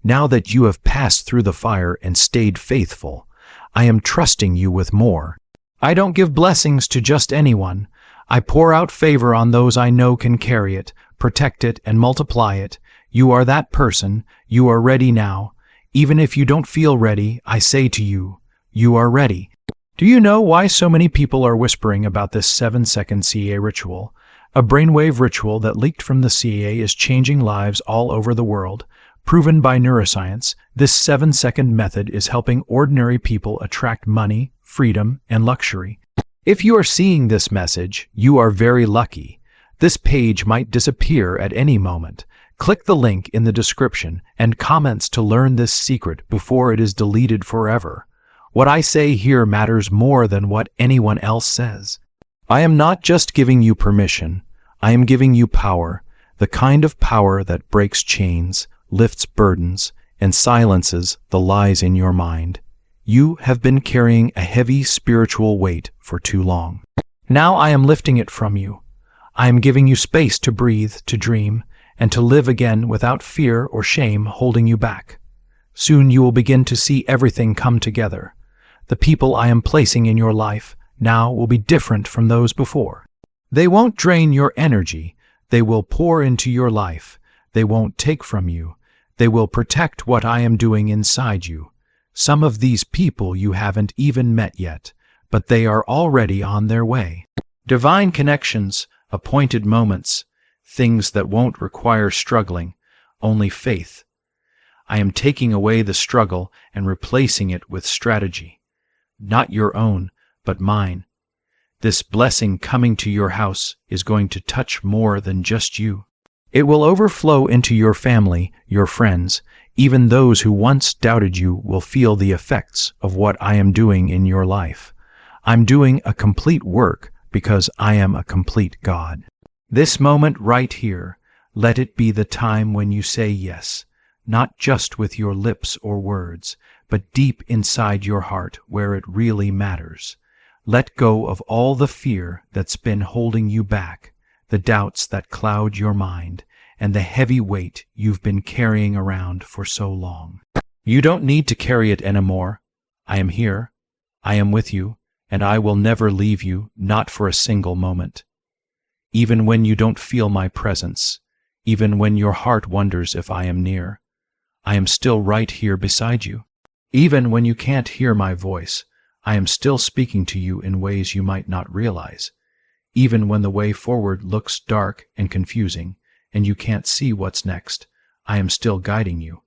Now that you have passed through the fire and stayed faithful, I am trusting you with more. I don't give blessings to just anyone. I pour out favor on those I know can carry it, protect it, and multiply it. You are that person. You are ready now. Even if you don't feel ready, I say to you, you are ready. Do you know why so many people are whispering about this 7-second CA ritual? A brainwave ritual that leaked from the CA is changing lives all over the world. Proven by neuroscience, this 7-second method is helping ordinary people attract money, freedom, and luxury. If you are seeing this message, you are very lucky. This page might disappear at any moment. Click the link in the description and comments to learn this secret before it is deleted forever. What I say here matters more than what anyone else says. I am not just giving you permission. I am giving you power, the kind of power that breaks chains, lifts burdens, and silences the lies in your mind. You have been carrying a heavy spiritual weight for too long. Now I am lifting it from you. I am giving you space to breathe, to dream, and to live again without fear or shame holding you back. Soon you will begin to see everything come together. The people I am placing in your life now will be different from those before. They won't drain your energy. They will pour into your life. They won't take from you. They will protect what I am doing inside you. Some of these people you haven't even met yet, but they are already on their way. Divine connections, appointed moments, things that won't require struggling, only faith. I am taking away the struggle and replacing it with strategy. Not your own, but mine. This blessing coming to your house is going to touch more than just you. It will overflow into your family, your friends. Even those who once doubted you will feel the effects of what I am doing in your life. I'm doing a complete work because I am a complete God. This moment right here, let it be the time when you say yes, not just with your lips or words, but deep inside your heart where it really matters. Let go of all the fear that's been holding you back, the doubts that cloud your mind, and the heavy weight you've been carrying around for so long. You don't need to carry it anymore. I am here. I am with you, and I will never leave you, not for a single moment. Even when you don't feel my presence, even when your heart wonders if I am near, I am still right here beside you. Even when you can't hear my voice, I am still speaking to you in ways you might not realize. Even when the way forward looks dark and confusing, and you can't see what's next, I am still guiding you.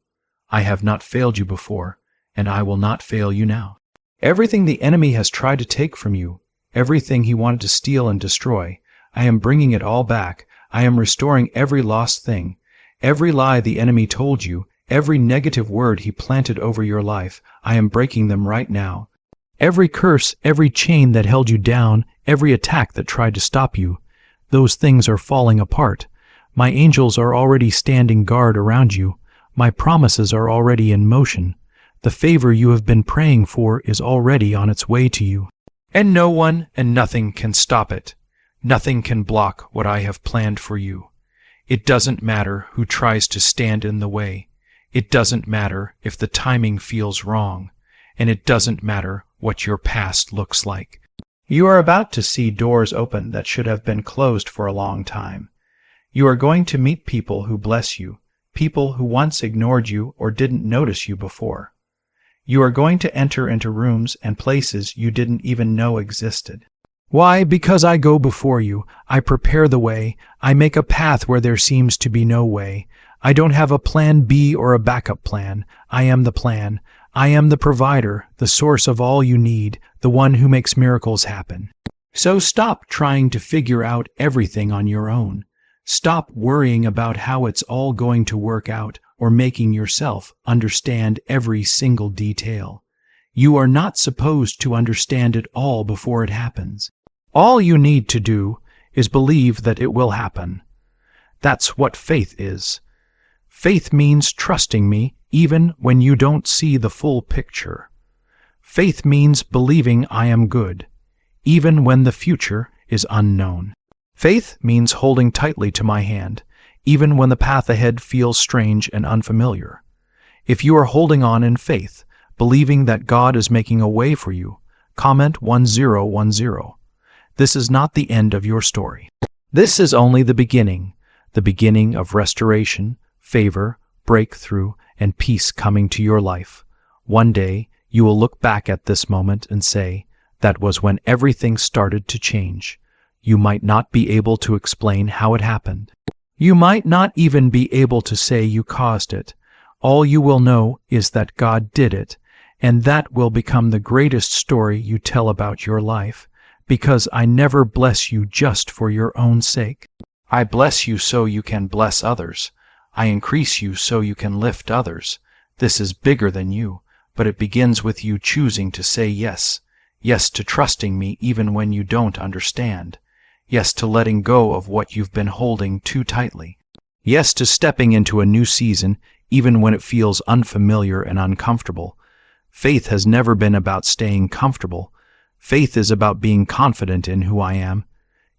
I have not failed you before, and I will not fail you now. Everything the enemy has tried to take from you, everything he wanted to steal and destroy, I am bringing it all back. I am restoring every lost thing. Every lie the enemy told you, every negative word he planted over your life, I am breaking them right now. Every curse, every chain that held you down, every attack that tried to stop you, those things are falling apart. My angels are already standing guard around you. My promises are already in motion. The favor you have been praying for is already on its way to you. And no one and nothing can stop it. Nothing can block what I have planned for you. It doesn't matter who tries to stand in the way. It doesn't matter if the timing feels wrong. And it doesn't matter what your past looks like. You are about to see doors open that should have been closed for a long time. You are going to meet people who bless you, people who once ignored you or didn't notice you before. You are going to enter into rooms and places you didn't even know existed. Why? Because I go before you. I prepare the way. I make a path where there seems to be no way. I don't have a plan B or a backup plan. I am the plan. I am the provider, the source of all you need, the one who makes miracles happen. So stop trying to figure out everything on your own. Stop worrying about how it's all going to work out or making yourself understand every single detail. You are not supposed to understand it all before it happens. All you need to do is believe that it will happen. That's what faith is. Faith means trusting me even when you don't see the full picture. Faith means believing I am good, even when the future is unknown. Faith means holding tightly to my hand, even when the path ahead feels strange and unfamiliar. If you are holding on in faith, believing that God is making a way for you, comment 1010. This is not the end of your story. This is only the beginning of restoration, favor, breakthrough, and peace coming to your life. One day, you will look back at this moment and say, that was when everything started to change. You might not be able to explain how it happened. You might not even be able to say you caused it. All you will know is that God did it, and that will become the greatest story you tell about your life, because I never bless you just for your own sake. I bless you so you can bless others. I increase you so you can lift others. This is bigger than you, but it begins with you choosing to say yes. Yes to trusting me even when you don't understand. Yes to letting go of what you've been holding too tightly. Yes to stepping into a new season even when it feels unfamiliar and uncomfortable. Faith has never been about staying comfortable. Faith is about being confident in who I am.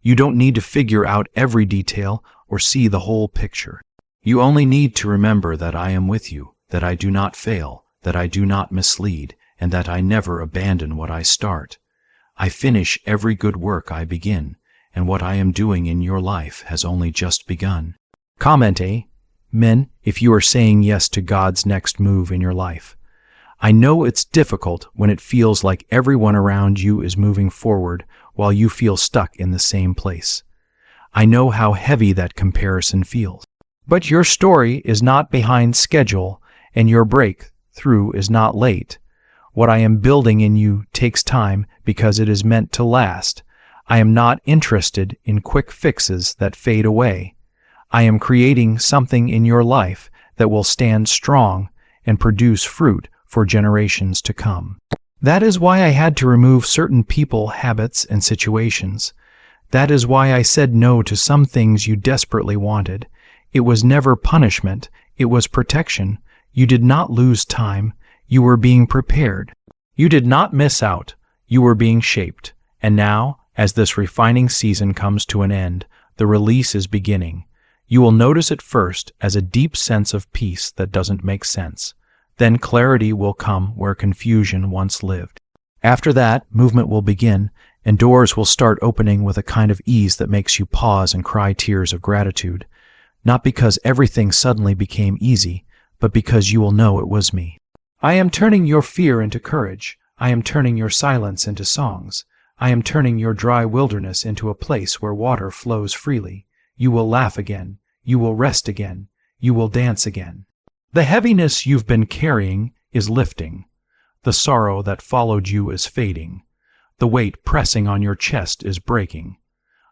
You don't need to figure out every detail or see the whole picture. You only need to remember that I am with you, that I do not fail, that I do not mislead, and that I never abandon what I start. I finish every good work I begin, and what I am doing in your life has only just begun. Comment A. Men, if you are saying yes to God's next move in your life. I know it's difficult when it feels like everyone around you is moving forward while you feel stuck in the same place. I know how heavy that comparison feels. But your story is not behind schedule, and your breakthrough is not late. What I am building in you takes time because it is meant to last. I am not interested in quick fixes that fade away. I am creating something in your life that will stand strong and produce fruit for generations to come. That is why I had to remove certain people, habits, and situations. That is why I said no to some things you desperately wanted. It was never punishment, it was protection. You did not lose time, you were being prepared. You did not miss out, you were being shaped. And now, as this refining season comes to an end, the release is beginning. You will notice it first as a deep sense of peace that doesn't make sense. Then clarity will come where confusion once lived. After that, movement will begin, and doors will start opening with a kind of ease that makes you pause and cry tears of gratitude. Not because everything suddenly became easy, but because you will know it was me. I am turning your fear into courage. I am turning your silence into songs. I am turning your dry wilderness into a place where water flows freely. You will laugh again. You will rest again. You will dance again. The heaviness you've been carrying is lifting. The sorrow that followed you is fading. The weight pressing on your chest is breaking.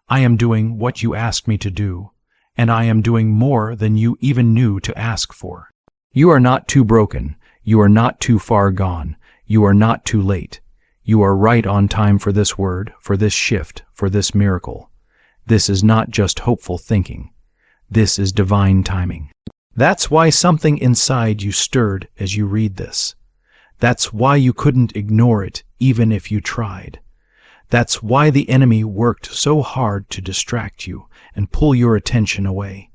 I am doing what you asked me to do, and I am doing more than you even knew to ask for. You are not too broken. You are not too far gone. You are not too late. You are right on time for this word, for this shift, for this miracle. This is not just hopeful thinking. This is divine timing. That's why something inside you stirred as you read this. That's why you couldn't ignore it even if you tried. That's why the enemy worked so hard to distract you and pull your attention away.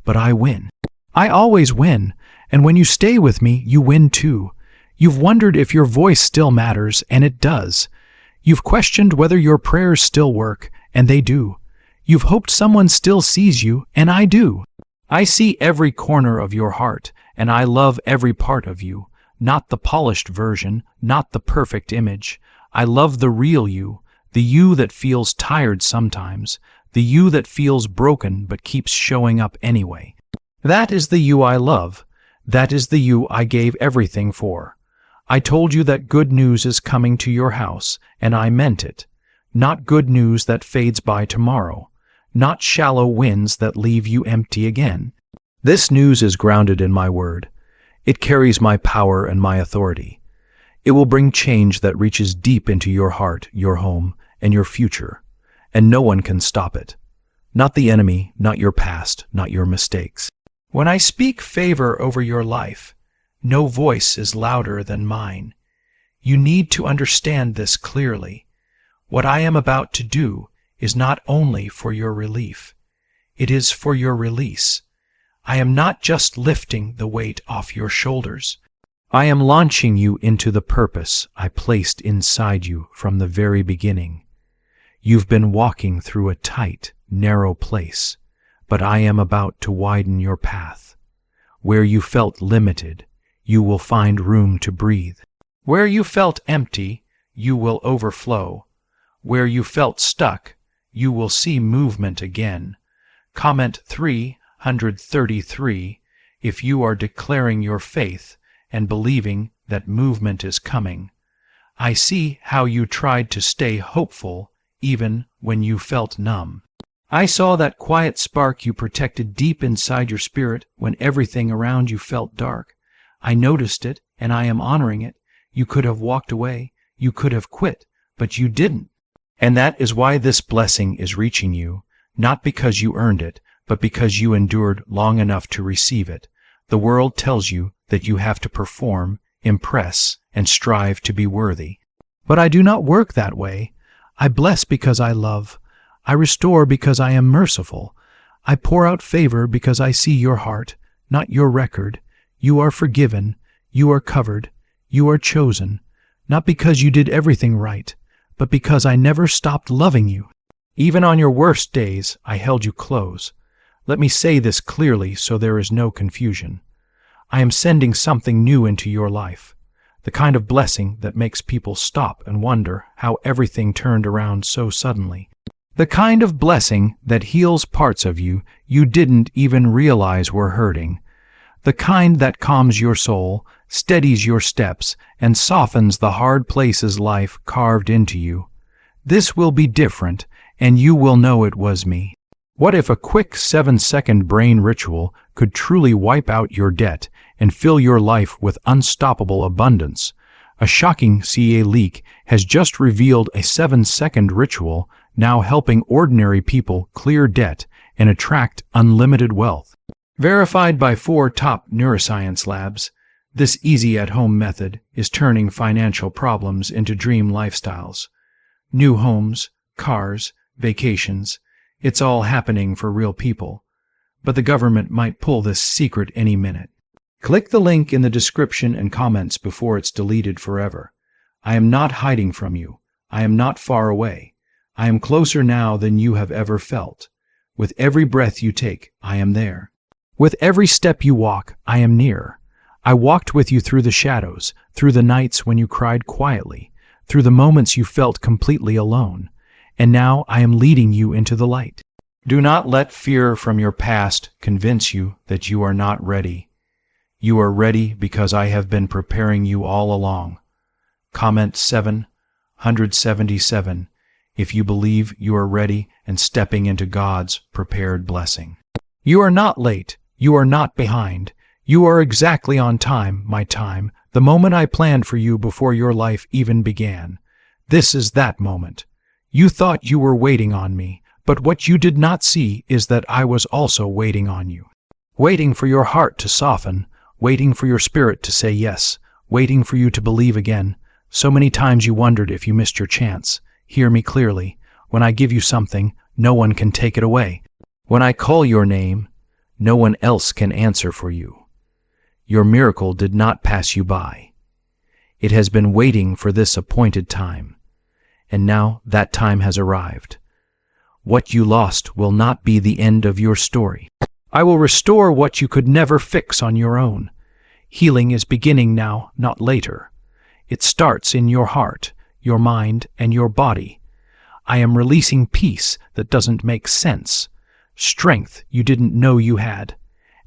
But I win. I always win, and when you stay with me, you win too. You've wondered if your voice still matters, and it does. You've questioned whether your prayers still work, and they do. You've hoped someone still sees you, and I do. I see every corner of your heart, and I love every part of you. Not the polished version, not the perfect image. I love the real you, the you that feels tired sometimes, the you that feels broken but keeps showing up anyway. That is the you I love. That is the you I gave everything for. I told you that good news is coming to your house, and I meant it. Not good news that fades by tomorrow. Not shallow winds that leave you empty again. This news is grounded in my word. It carries my power and my authority. It will bring change that reaches deep into your heart, your home, and your future, and no one can stop it. Not the enemy, not your past, not your mistakes. When I speak favor over your life, no voice is louder than mine. You need to understand this clearly. What I am about to do is not only for your relief. It is for your release. I am not just lifting the weight off your shoulders. I am launching you into the purpose I placed inside you from the very beginning. You've been walking through a tight, narrow place, but I am about to widen your path. Where you felt limited, you will find room to breathe. Where you felt empty, you will overflow. Where you felt stuck, you will see movement again. Comment 333 if you are declaring your faith and believing that movement is coming. I see how you tried to stay hopeful even when you felt numb. I saw that quiet spark you protected deep inside your spirit when everything around you felt dark. I noticed it, and I am honoring it. You could have walked away. You could have quit, but you didn't. And that is why this blessing is reaching you, not because you earned it, but because you endured long enough to receive it. The world tells you that you have to perform. impress, and strive to be worthy. But I do not work that way. I bless because I love. I restore because I am merciful. I pour out favor because I see your heart, not your record. You are forgiven. You are covered. You are chosen. Not because you did everything right, but because I never stopped loving you. Even on your worst days, I held you close. Let me say this clearly so there is no confusion. I am sending something new into your life, the kind of blessing that makes people stop and wonder how everything turned around so suddenly. The kind of blessing that heals parts of you you didn't even realize were hurting. The kind that calms your soul, steadies your steps, and softens the hard places life carved into you. This will be different, and you will know it was me. What if a quick 7-second brain ritual could truly wipe out your debt and fill your life with unstoppable abundance? A shocking CA leak has just revealed a 7-second ritual now helping ordinary people clear debt and attract unlimited wealth. Verified by 4 top neuroscience labs, this easy at-home method is turning financial problems into dream lifestyles. New homes, cars, vacations, it's all happening for real people. But the government might pull this secret any minute. Click the link in the description and comments before it's deleted forever. I am not hiding from you. I am not far away. I am closer now than you have ever felt. With every breath you take, I am there. With every step you walk, I am near. I walked with you through the shadows, through the nights when you cried quietly, through the moments you felt completely alone. And now I am leading you into the light. Do not let fear from your past convince you that you are not ready. You are ready because I have been preparing you all along. Comment 777 if you believe you are ready and stepping into God's prepared blessing. You are not late. You are not behind. You are exactly on time, my time, the moment I planned for you before your life even began. This is that moment. You thought you were waiting on me, but what you did not see is that I was also waiting on you. Waiting for your heart to soften, waiting for your spirit to say yes, waiting for you to believe again. So many times you wondered if you missed your chance. Hear me clearly. When I give you something, no one can take it away. When I call your name, no one else can answer for you. Your miracle did not pass you by. It has been waiting for this appointed time. And now that time has arrived. What you lost will not be the end of your story. I will restore what you could never fix on your own. Healing is beginning now, not later. It starts in your heart, your mind, and your body. I am releasing peace that doesn't make sense, strength you didn't know you had,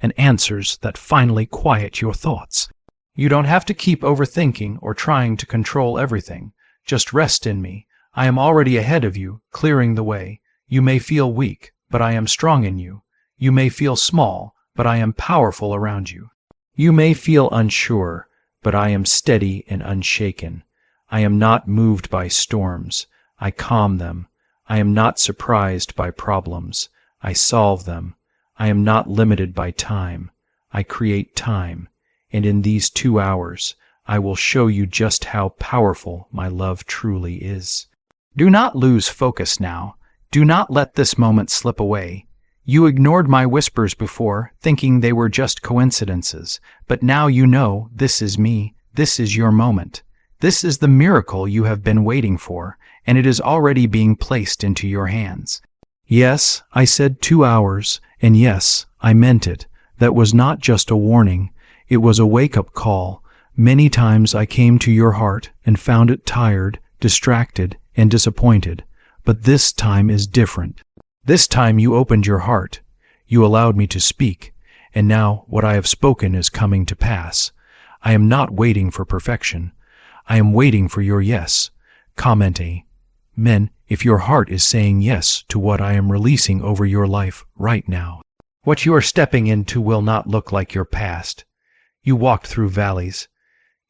and answers that finally quiet your thoughts. You don't have to keep overthinking or trying to control everything. Just rest in me. I am already ahead of you, clearing the way. You may feel weak, but I am strong in you. You may feel small, but I am powerful around you. You may feel unsure, but I am steady and unshaken. I am not moved by storms. I calm them. I am not surprised by problems. I solve them. I am not limited by time. I create time. And in these 2 hours, I will show you just how powerful my love truly is. Do not lose focus now. Do not let this moment slip away. You ignored my whispers before, thinking they were just coincidences, but now you know this is me. This is your moment. This is the miracle you have been waiting for, and it is already being placed into your hands. Yes, I said 2 hours, and yes, I meant it. That was not just a warning. It was a wake-up call. Many times I came to your heart and found it tired, distracted, and disappointed. But this time is different. This time you opened your heart. You allowed me to speak, and now what I have spoken is coming to pass. I am not waiting for perfection. I am waiting for your yes. Comment Amen if your heart is saying yes to what I am releasing over your life right now. What you are stepping into will not look like your past. You walked through valleys.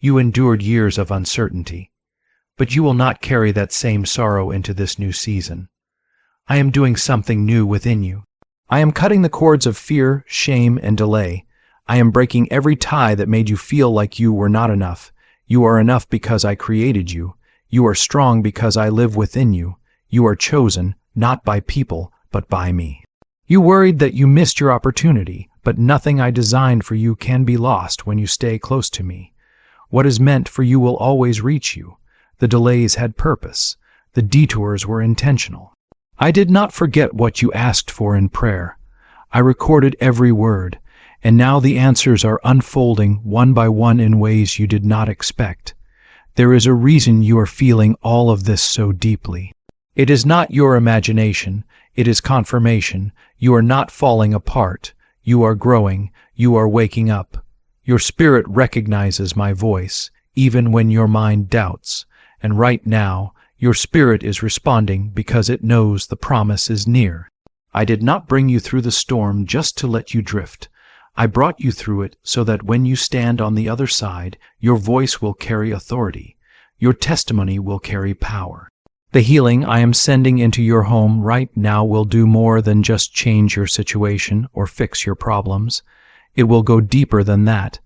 You endured years of uncertainty. But you will not carry that same sorrow into this new season. I am doing something new within you. I am cutting the cords of fear, shame, and delay. I am breaking every tie that made you feel like you were not enough, You are enough because I created you. You are strong because I live within you. You are chosen, not by people, but by me. You worried that you missed your opportunity, but nothing I designed for you can be lost when you stay close to me. What is meant for you will always reach you. The delays had purpose. The detours were intentional. I did not forget what you asked for in prayer. I recorded every word, and now the answers are unfolding one by one in ways you did not expect. There is a reason you are feeling all of this so deeply. It is not your imagination, it is confirmation. You are not falling apart. You are growing. You are waking up. Your spirit recognizes my voice, even when your mind doubts. And right now, your spirit is responding because it knows the promise is near. I did not bring you through the storm just to let you drift. I brought you through it so that when you stand on the other side, your voice will carry authority. Your testimony will carry power. The healing I am sending into your home right now will do more than just change your situation or fix your problems. It will go deeper than that.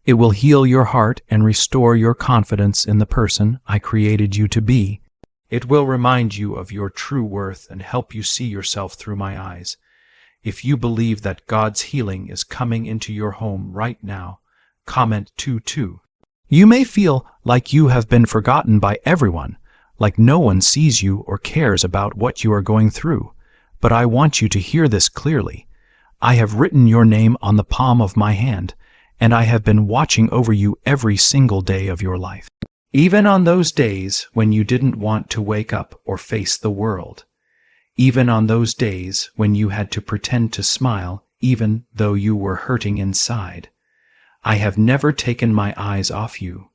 It will heal your heart and restore your confidence in the person I created you to be. It will remind you of your true worth and help you see yourself through my eyes. If you believe that God's healing is coming into your home right now, comment 2-2. You may feel like you have been forgotten by everyone, like no one sees you or cares about what you are going through. But I want you to hear this clearly. I have written your name on the palm of my hand, and I have been watching over you every single day of your life. Even on those days when you didn't want to wake up or face the world. Even on those days when you had to pretend to smile even though you were hurting inside. I have never taken my eyes off you.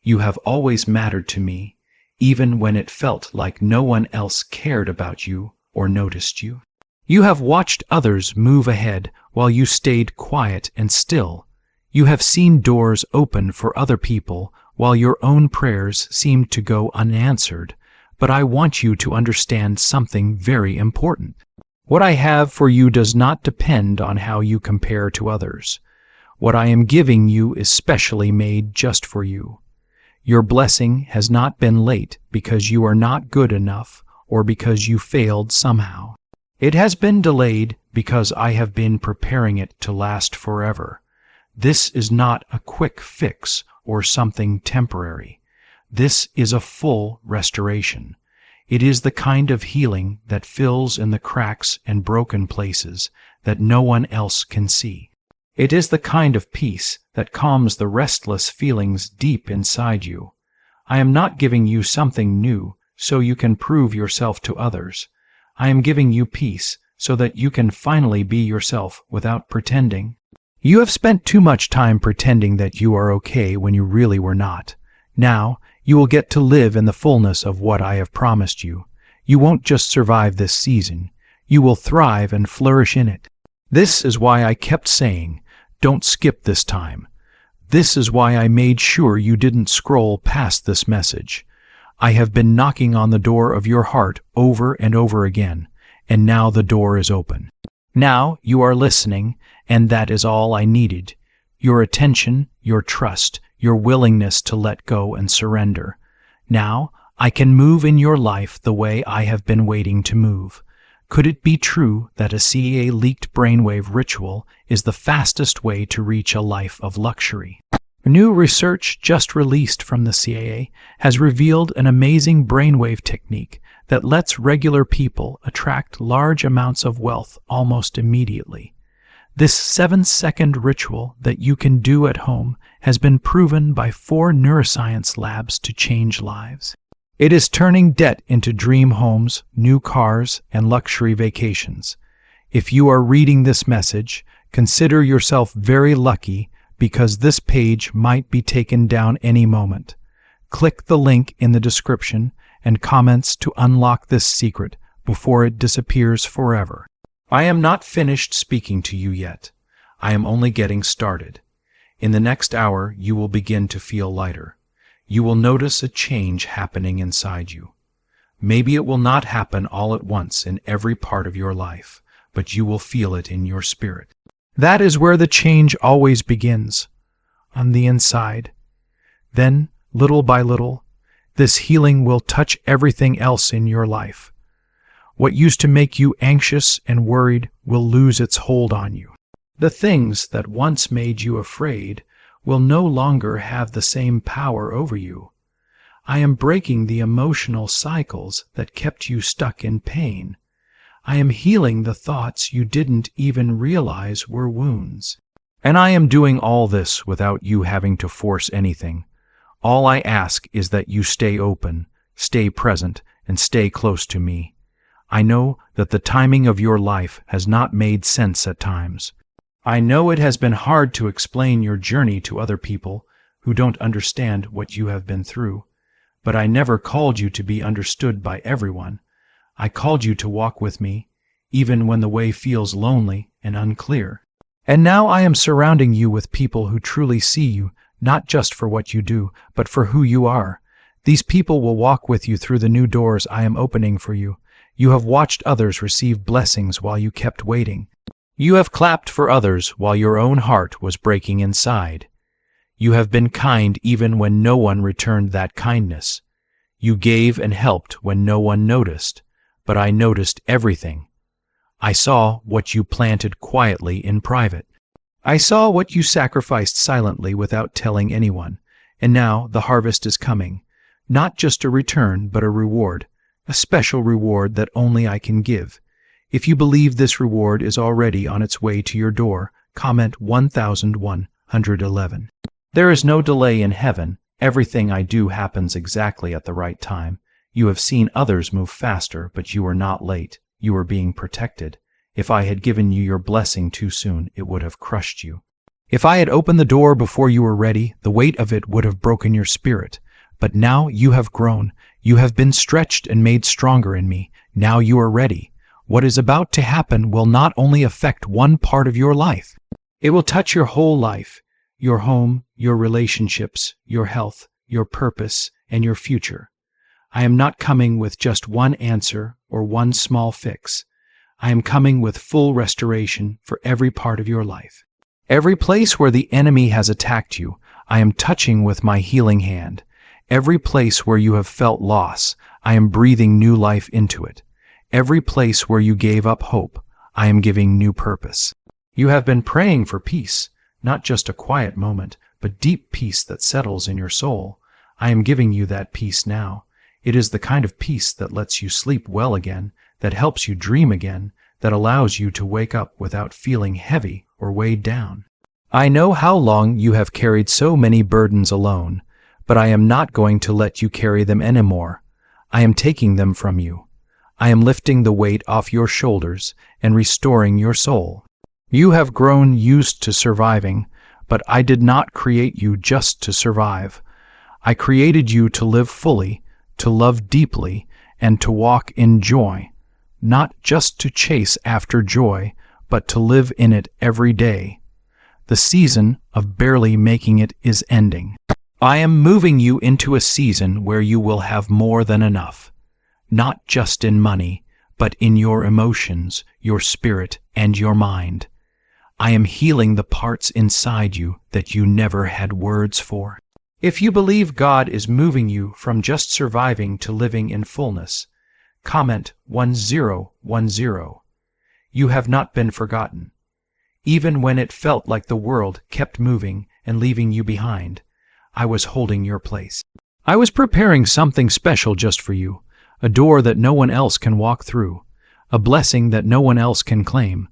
You have always mattered to me, even when it felt like no one else cared about you or noticed you. You have watched others move ahead while you stayed quiet and still. You have seen doors open for other people while your own prayers seemed to go unanswered. But I want you to understand something very important. What I have for you does not depend on how you compare to others. What I am giving you is specially made just for you. Your blessing has not been late because you are not good enough or because you failed somehow. It has been delayed because I have been preparing it to last forever. This is not a quick fix or something temporary. This is a full restoration. It is the kind of healing that fills in the cracks and broken places that no one else can see. It is the kind of peace that calms the restless feelings deep inside you. I am not giving you something new so you can prove yourself to others. I am giving you peace so that you can finally be yourself without pretending. You have spent too much time pretending that you are okay when you really were not. Now, you will get to live in the fullness of what I have promised you. You won't just survive this season. You will thrive and flourish in it. This is why I kept saying, don't skip this time. This is why I made sure you didn't scroll past this message. I have been knocking on the door of your heart over and over again, and now the door is open. Now you are listening, and that is all I needed. Your attention, your trust, your willingness to let go and surrender. Now I can move in your life the way I have been waiting to move. Could it be true that a CAA-leaked brainwave ritual is the fastest way to reach a life of luxury? New research just released from the CAA has revealed an amazing brainwave technique that lets regular people attract large amounts of wealth almost immediately. This 7-second ritual that you can do at home has been proven by 4 neuroscience labs to change lives. It is turning debt into dream homes, new cars, and luxury vacations. If you are reading this message, consider yourself very lucky because this page might be taken down any moment. Click the link in the description and comments to unlock this secret before it disappears forever. I am not finished speaking to you yet. I am only getting started. In the next hour, you will begin to feel lighter. You will notice a change happening inside you. Maybe it will not happen all at once in every part of your life, but you will feel it in your spirit. That is where the change always begins, on the inside. Then, little by little, this healing will touch everything else in your life. What used to make you anxious and worried will lose its hold on you. The things that once made you afraid will no longer have the same power over you. I am breaking the emotional cycles that kept you stuck in pain. I am healing the thoughts you didn't even realize were wounds. And I am doing all this without you having to force anything. All I ask is that you stay open, stay present, and stay close to me. I know that the timing of your life has not made sense at times. I know it has been hard to explain your journey to other people who don't understand what you have been through, but I never called you to be understood by everyone. I called you to walk with me, even when the way feels lonely and unclear. And now I am surrounding you with people who truly see you, not just for what you do, but for who you are. These people will walk with you through the new doors I am opening for you. You have watched others receive blessings while you kept waiting. You have clapped for others while your own heart was breaking inside. You have been kind even when no one returned that kindness. You gave and helped when no one noticed, but I noticed everything. I saw what you planted quietly in private. I saw what you sacrificed silently without telling anyone, and now the harvest is coming. Not just a return, but a reward, a special reward that only I can give. If you believe this reward is already on its way to your door, comment 1111. There is no delay in heaven. Everything I do happens exactly at the right time. You have seen others move faster, but you were not late. You were being protected. If I had given you your blessing too soon, it would have crushed you. If I had opened the door before you were ready, the weight of it would have broken your spirit. But now you have grown. You have been stretched and made stronger in me. Now you are ready. What is about to happen will not only affect one part of your life. It will touch your whole life, your home, your relationships, your health, your purpose, and your future. I am not coming with just one answer or one small fix. I am coming with full restoration for every part of your life. Every place where the enemy has attacked you, I am touching with my healing hand. Every place where you have felt loss, I am breathing new life into it. Every place where you gave up hope, I am giving new purpose. You have been praying for peace, not just a quiet moment, but deep peace that settles in your soul. I am giving you that peace now. It is the kind of peace that lets you sleep well again, that helps you dream again, that allows you to wake up without feeling heavy or weighed down. I know how long you have carried so many burdens alone, but I am not going to let you carry them anymore. I am taking them from you. I am lifting the weight off your shoulders and restoring your soul. You have grown used to surviving, but I did not create you just to survive. I created you to live fully, to love deeply, and to walk in joy, not just to chase after joy, but to live in it every day. The season of barely making it is ending. I am moving you into a season where you will have more than enough. Not just in money, but in your emotions, your spirit, and your mind. I am healing the parts inside you that you never had words for. If you believe God is moving you from just surviving to living in fullness, comment 1010. You have not been forgotten. Even when it felt like the world kept moving and leaving you behind, I was holding your place. I was preparing something special just for you. A door that no one else can walk through, a blessing that no one else can claim.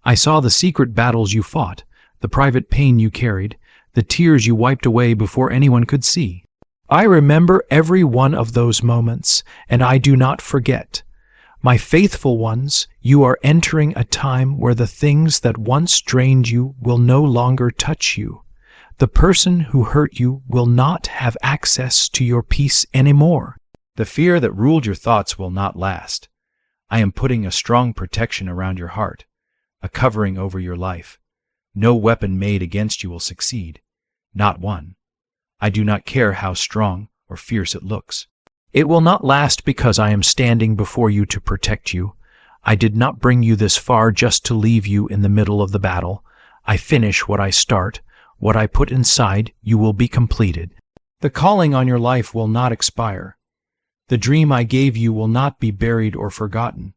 I saw the secret battles you fought, the private pain you carried, the tears you wiped away before anyone could see. I remember every one of those moments, and I do not forget. My faithful ones, you are entering a time where the things that once drained you will no longer touch you. The person who hurt you will not have access to your peace anymore. The fear that ruled your thoughts will not last. I am putting a strong protection around your heart, a covering over your life. No weapon made against you will succeed, not one. I do not care how strong or fierce it looks. It will not last because I am standing before you to protect you. I did not bring you this far just to leave you in the middle of the battle. I finish what I start. What I put inside you will be completed. The calling on your life will not expire. The dream I gave you will not be buried or forgotten.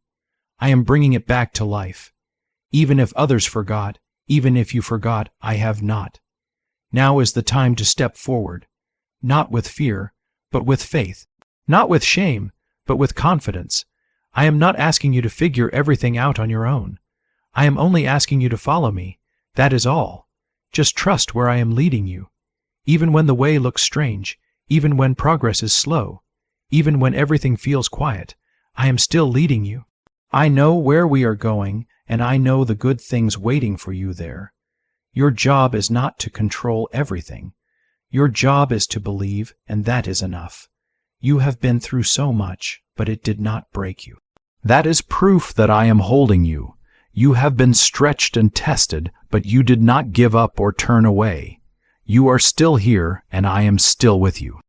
I am bringing it back to life. Even if others forgot, even if you forgot, I have not. Now is the time to step forward, not with fear, but with faith, not with shame, but with confidence. I am not asking you to figure everything out on your own. I am only asking you to follow me. That is all. Just trust where I am leading you. Even when the way looks strange, even when progress is slow, even when everything feels quiet, I am still leading you. I know where we are going, and I know the good things waiting for you there. Your job is not to control everything. Your job is to believe, and that is enough. You have been through so much, but it did not break you. That is proof that I am holding you. You have been stretched and tested, but you did not give up or turn away. You are still here, and I am still with you.